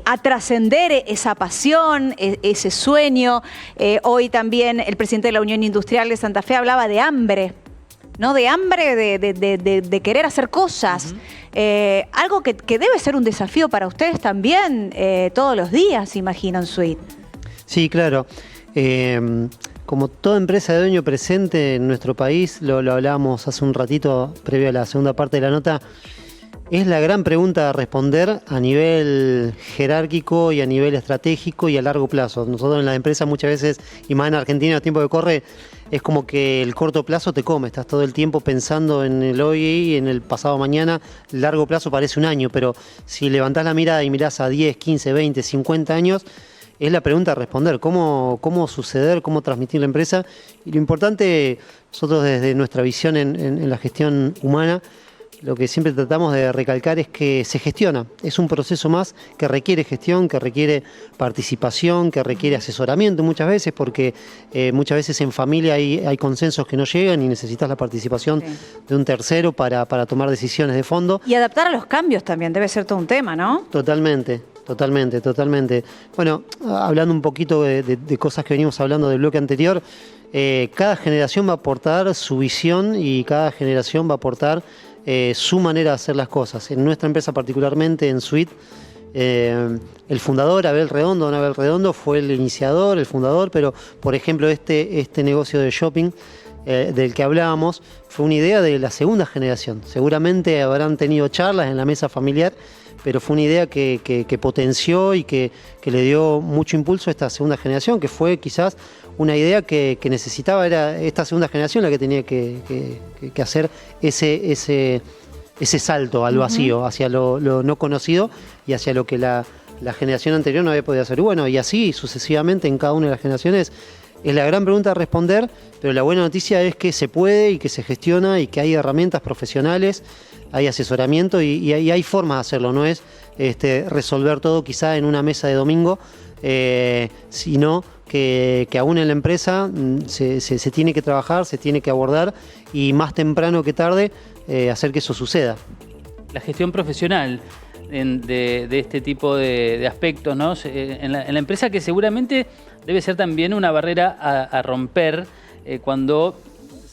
a trascender esa pasión, ese sueño. Hoy también el presidente de la Unión Industrial de Santa Fe hablaba de hambre, ¿no? De hambre de querer hacer cosas. Algo que debe ser un desafío para ustedes también todos los días, imagino, en Sweet. Sí, claro. Como toda empresa de dueño presente en nuestro país, lo hablábamos hace un ratito previo a la segunda parte de la nota, es la gran pregunta a responder a nivel jerárquico y a nivel estratégico y a largo plazo. Nosotros en la empresa muchas veces, y más en Argentina, el tiempo que corre, es como que el corto plazo te come. Estás todo el tiempo pensando en el hoy y en el pasado mañana. El largo plazo parece un año, pero si levantás la mirada y mirás a 10, 15, 20, 50 años, es la pregunta a responder. ¿Cómo suceder, cómo transmitir la empresa? Y lo importante, nosotros desde nuestra visión en la gestión humana, lo que siempre tratamos de recalcar es que se gestiona. Es un proceso más que requiere gestión, que requiere participación, que requiere asesoramiento muchas veces, porque muchas veces en familia hay consensos que no llegan y necesitas la participación de un tercero para tomar decisiones de fondo. Y adaptar a los cambios también debe ser todo un tema, ¿no? Totalmente. Bueno, hablando un poquito de cosas que venimos hablando del bloque anterior, cada generación va a aportar su visión y cada generación va a aportar su manera de hacer las cosas. En nuestra empresa particularmente, en Sweet, el fundador, Abel Redondo, fue el iniciador, el fundador, pero por ejemplo este negocio de shopping del que hablábamos fue una idea de la segunda generación. Seguramente habrán tenido charlas en la mesa familiar, pero fue una idea que potenció y que le dio mucho impulso a esta segunda generación, que fue quizás una idea que necesitaba, era esta segunda generación la que tenía que hacer ese salto al vacío, hacia lo no conocido y hacia lo que la generación anterior no había podido hacer. Bueno, y así sucesivamente en cada una de las generaciones. Es la gran pregunta a responder, pero la buena noticia es que se puede y que se gestiona y que hay herramientas profesionales, hay asesoramiento y hay formas de hacerlo. No es resolver todo quizá en una mesa de domingo, sino que aún en la empresa se tiene que trabajar, se tiene que abordar y más temprano que tarde hacer que eso suceda. La gestión profesional de este tipo de aspectos, ¿no? En la empresa, que seguramente debe ser también una barrera a romper cuando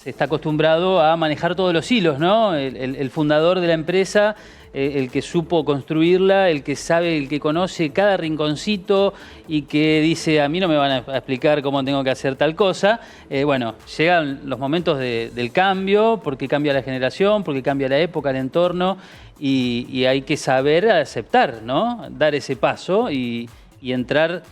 se está acostumbrado a manejar todos los hilos, ¿no? El fundador de la empresa, el que supo construirla, el que sabe, el que conoce cada rinconcito y que dice, a mí no me van a explicar cómo tengo que hacer tal cosa. Bueno, llegan los momentos del cambio, porque cambia la generación, porque cambia la época, el entorno, y hay que saber aceptar, ¿no? Dar ese paso y entrar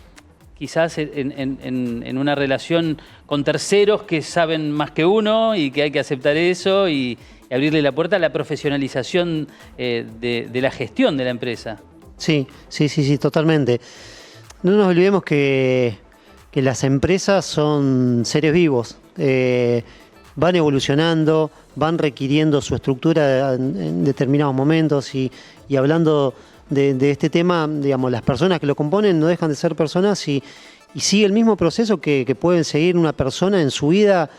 quizás en una relación con terceros que saben más que uno y que hay que aceptar eso y abrirle la puerta a la profesionalización de la gestión de la empresa. Sí, totalmente. No nos olvidemos que las empresas son seres vivos, van evolucionando, van requiriendo su estructura en determinados momentos y hablando de este tema, digamos, las personas que lo componen no dejan de ser personas y sigue el mismo proceso que pueden seguir una persona en su vida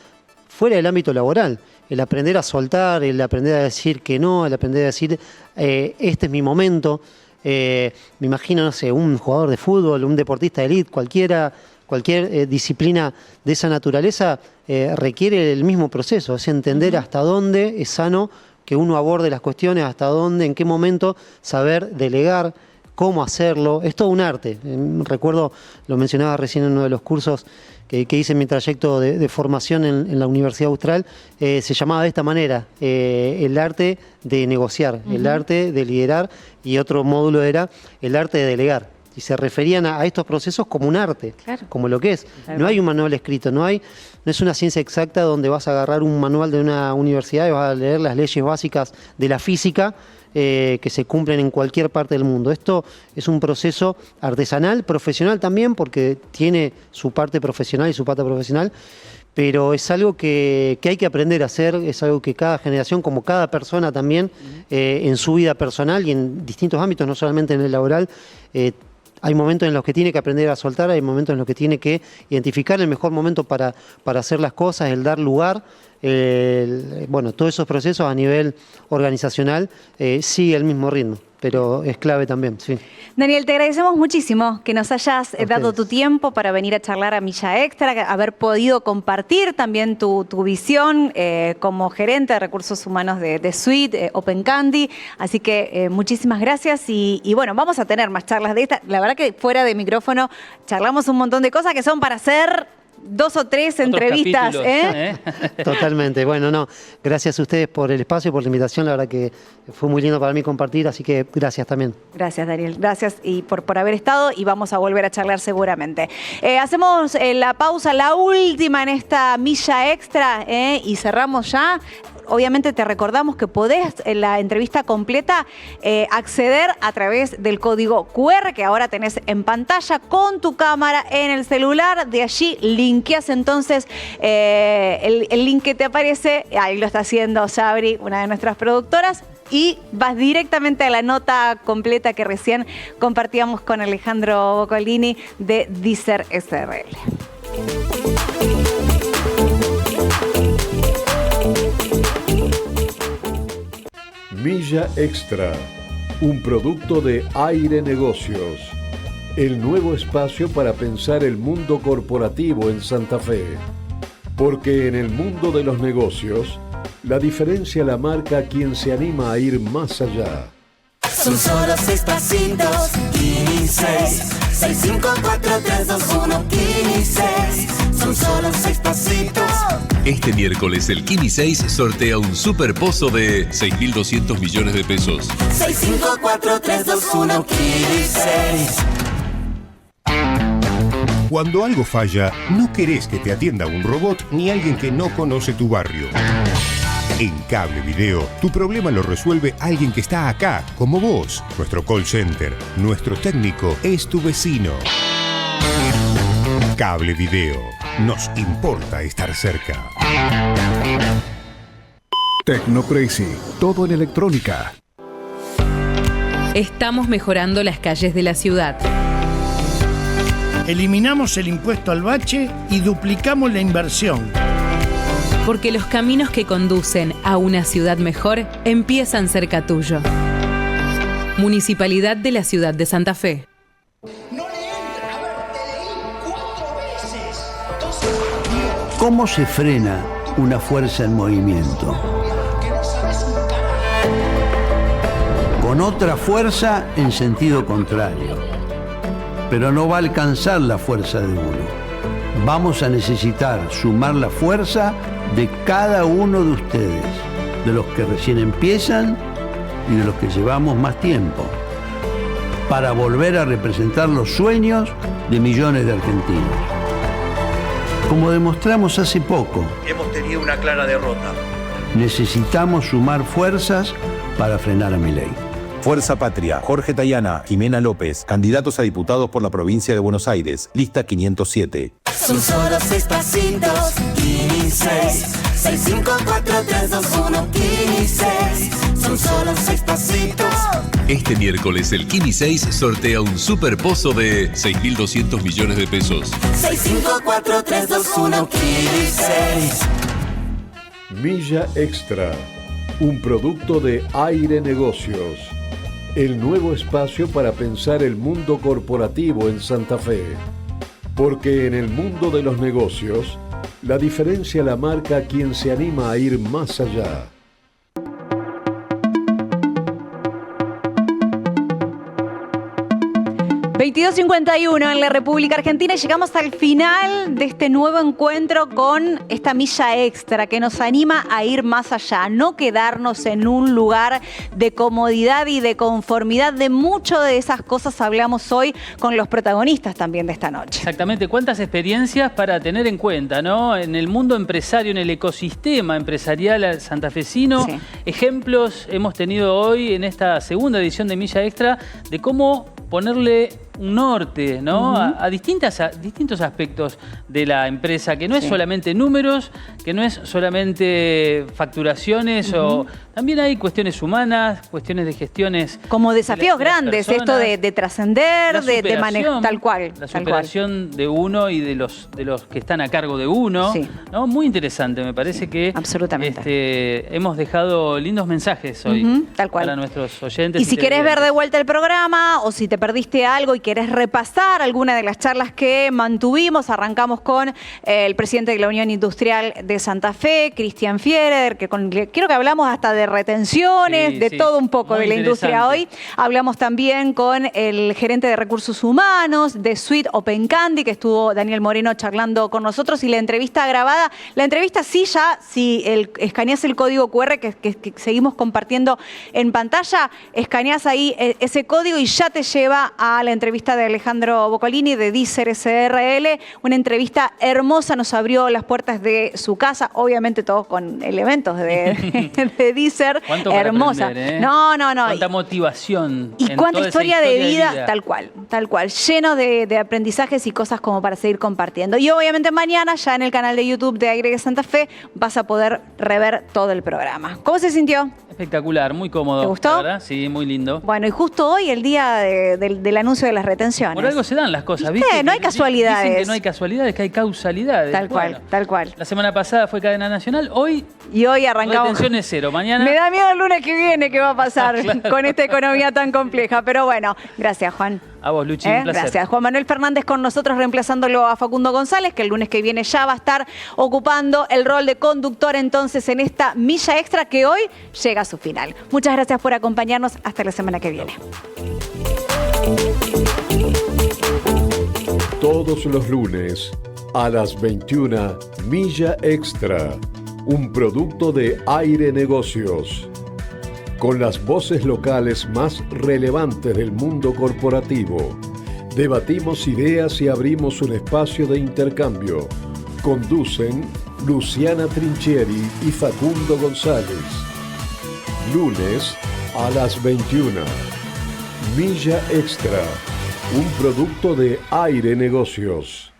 fuera del ámbito laboral. El aprender a soltar, el aprender a decir que no, el aprender a decir este es mi momento. Me imagino, no sé, un jugador de fútbol, un deportista de élite, cualquier disciplina de esa naturaleza requiere el mismo proceso, es entender hasta dónde es sano que uno aborde las cuestiones, hasta dónde, en qué momento saber delegar, cómo hacerlo. Es todo un arte. Recuerdo, lo mencionaba recién en uno de los cursos que hice en mi trayecto de formación en la Universidad Austral, se llamaba de esta manera, el arte de negociar, el arte de liderar, y otro módulo era el arte de delegar. Y se referían a estos procesos como un arte, como lo que es. No hay un manual escrito, no es una ciencia exacta donde vas a agarrar un manual de una universidad y vas a leer las leyes básicas de la física que se cumplen en cualquier parte del mundo. Esto es un proceso artesanal, profesional también, porque tiene su parte profesional y su parte profesional, pero es algo que hay que aprender a hacer, es algo que cada generación, como cada persona también, en su vida personal y en distintos ámbitos, no solamente en el laboral, Hay momentos en los que tiene que aprender a soltar, hay momentos en los que tiene que identificar el mejor momento para hacer las cosas, el dar lugar. Bueno, todos esos procesos a nivel organizacional sigue el mismo ritmo, pero es clave también, sí. Daniel, te agradecemos muchísimo que nos hayas dado tu tiempo para venir a charlar a Milla Extra, haber podido compartir también tu visión como gerente de recursos humanos de Suite, OpenCandy. Así que muchísimas gracias y bueno, vamos a tener más charlas de esta. La verdad que fuera de micrófono charlamos un montón de cosas que son para hacer 2 o 3 entrevistas. Totalmente. Bueno, no, gracias a ustedes por el espacio y por la invitación. La verdad que fue muy lindo para mí compartir, así que gracias también. Gracias, Daniel. Gracias y por haber estado y vamos a volver a charlar seguramente. Hacemos la pausa, la última en esta Milla Extra y cerramos ya. Obviamente te recordamos que podés en la entrevista completa acceder a través del código QR que ahora tenés en pantalla con tu cámara en el celular. De allí linkeás entonces el link que te aparece. Ahí lo está haciendo Sabri, una de nuestras productoras. Y vas directamente a la nota completa que recién compartíamos con Alejandro Boccolini de Deezer SRL. Milla Extra, un producto de Aire Negocios, el nuevo espacio para pensar el mundo corporativo en Santa Fe. Porque en el mundo de los negocios, la diferencia la marca quien se anima a ir más allá. Son solo 6 pasitos, 15, 6, 5, 4, 3, 2, 1, 15. Son solo 6 pasitos. Este miércoles el Kini 6 sortea un super pozo de 6.200 millones de pesos. 6, 5, 4, 3, 2, 1, 15. Cuando algo falla, no querés que te atienda un robot ni alguien que no conoce tu barrio. En Cable Video, tu problema lo resuelve alguien que está acá, como vos. Nuestro call center, nuestro técnico es tu vecino. Cable Video, nos importa estar cerca. Tecnoprecy, todo en electrónica. Estamos mejorando las calles de la ciudad. Eliminamos el impuesto al bache y duplicamos la inversión. Porque los caminos que conducen a una ciudad mejor empiezan cerca tuyo. Municipalidad de la Ciudad de Santa Fe. ¿Cómo se frena una fuerza en movimiento? Con otra fuerza en sentido contrario. Pero no va a alcanzar la fuerza de uno. Vamos a necesitar sumar la fuerza de cada uno de ustedes, de los que recién empiezan y de los que llevamos más tiempo, para volver a representar los sueños de millones de argentinos. Como demostramos hace poco, hemos tenido una clara derrota. Necesitamos sumar fuerzas para frenar a Milei. Fuerza Patria, Jorge Tayana, Jimena López, candidatos a diputados por la provincia de Buenos Aires, lista 507. Son solo 6 pasitos, 15, 6, 5, 4, 3, 2, 1, 15. Son solo 6 pasitos. Este miércoles el Kini 6 sortea un super pozo de 6.200 millones de pesos. 6, 5, 4, 3, 2, 1, 15. Milla Extra, un producto de Aire Negocios, el nuevo espacio para pensar el mundo corporativo en Santa Fe. Porque en el mundo de los negocios, la diferencia la marca quien se anima a ir más allá. 22:51 en la República Argentina y llegamos al final de este nuevo encuentro con esta Milla Extra que nos anima a ir más allá, no quedarnos en un lugar de comodidad y de conformidad. De mucho de esas cosas hablamos hoy con los protagonistas también de esta noche. Exactamente, cuántas experiencias para tener en cuenta, ¿no? En el mundo empresario, en el ecosistema empresarial santafesino, sí. Ejemplos hemos tenido hoy en esta segunda edición de Milla Extra de cómo ponerle un norte, ¿no? A distintos aspectos de la empresa, que no es solamente números, que no es solamente facturaciones, o también hay cuestiones humanas, cuestiones de gestiones. Como desafíos grandes, esto de trascender, de manejar, tal cual. La superación de uno y de los que están a cargo de uno. Sí. ¿No? Muy interesante, me parece que absolutamente. Hemos dejado lindos mensajes hoy tal cual. para nuestros oyentes. Y si querés ver de vuelta el programa o si te perdiste algo y querés repasar alguna de las charlas que mantuvimos, arrancamos con el presidente de la Unión Industrial de Santa Fe, Cristian Fiereder, que creo que hablamos hasta de retenciones, de todo un poco de la industria hoy. Hablamos también con el gerente de recursos humanos de Suite Open Candy, que estuvo Daniel Moreno charlando con nosotros, y la entrevista grabada. La entrevista sí, ya, si escaneás el código QR que seguimos compartiendo en pantalla, escaneás ahí ese código y ya te lleva a la entrevista de Alejandro Boccolini de Deezer SRL, una entrevista hermosa, nos abrió las puertas de su casa, obviamente todos con elementos de Deezer, hermosa. Aprender, No. Cuánta motivación. Y cuánta historia de vida, tal cual, lleno de aprendizajes y cosas como para seguir compartiendo. Y obviamente mañana, ya en el canal de YouTube de Aire de Santa Fe, vas a poder rever todo el programa. ¿Cómo se sintió? Espectacular, muy cómodo. ¿Te gustó? ¿Verdad? Sí, muy lindo. Bueno, y justo hoy, el día del anuncio de las retenciones. Por algo se dan las cosas, ¿viste? No hay casualidades. Dicen que no hay casualidades, que hay causalidades. Tal cual. La semana pasada fue cadena nacional, hoy arrancamos. Retenciones cero, mañana. Me da miedo el lunes que viene qué va a pasar con esta economía tan compleja. Pero bueno, gracias, Juan. A vos, Luchi, un placer. Gracias. Juan Manuel Fernández con nosotros, reemplazándolo a Facundo González, que el lunes que viene ya va a estar ocupando el rol de conductor entonces en esta milla extra que hoy llega a su final. Muchas gracias por acompañarnos. Hasta la semana que viene. Todos los lunes a las 21, Milla Extra, un producto de Aire Negocios. Con las voces locales más relevantes del mundo corporativo, debatimos ideas y abrimos un espacio de intercambio. Conducen Luciana Trinchieri y Facundo González. Lunes a las 21. Milla Extra, un producto de Aire Negocios.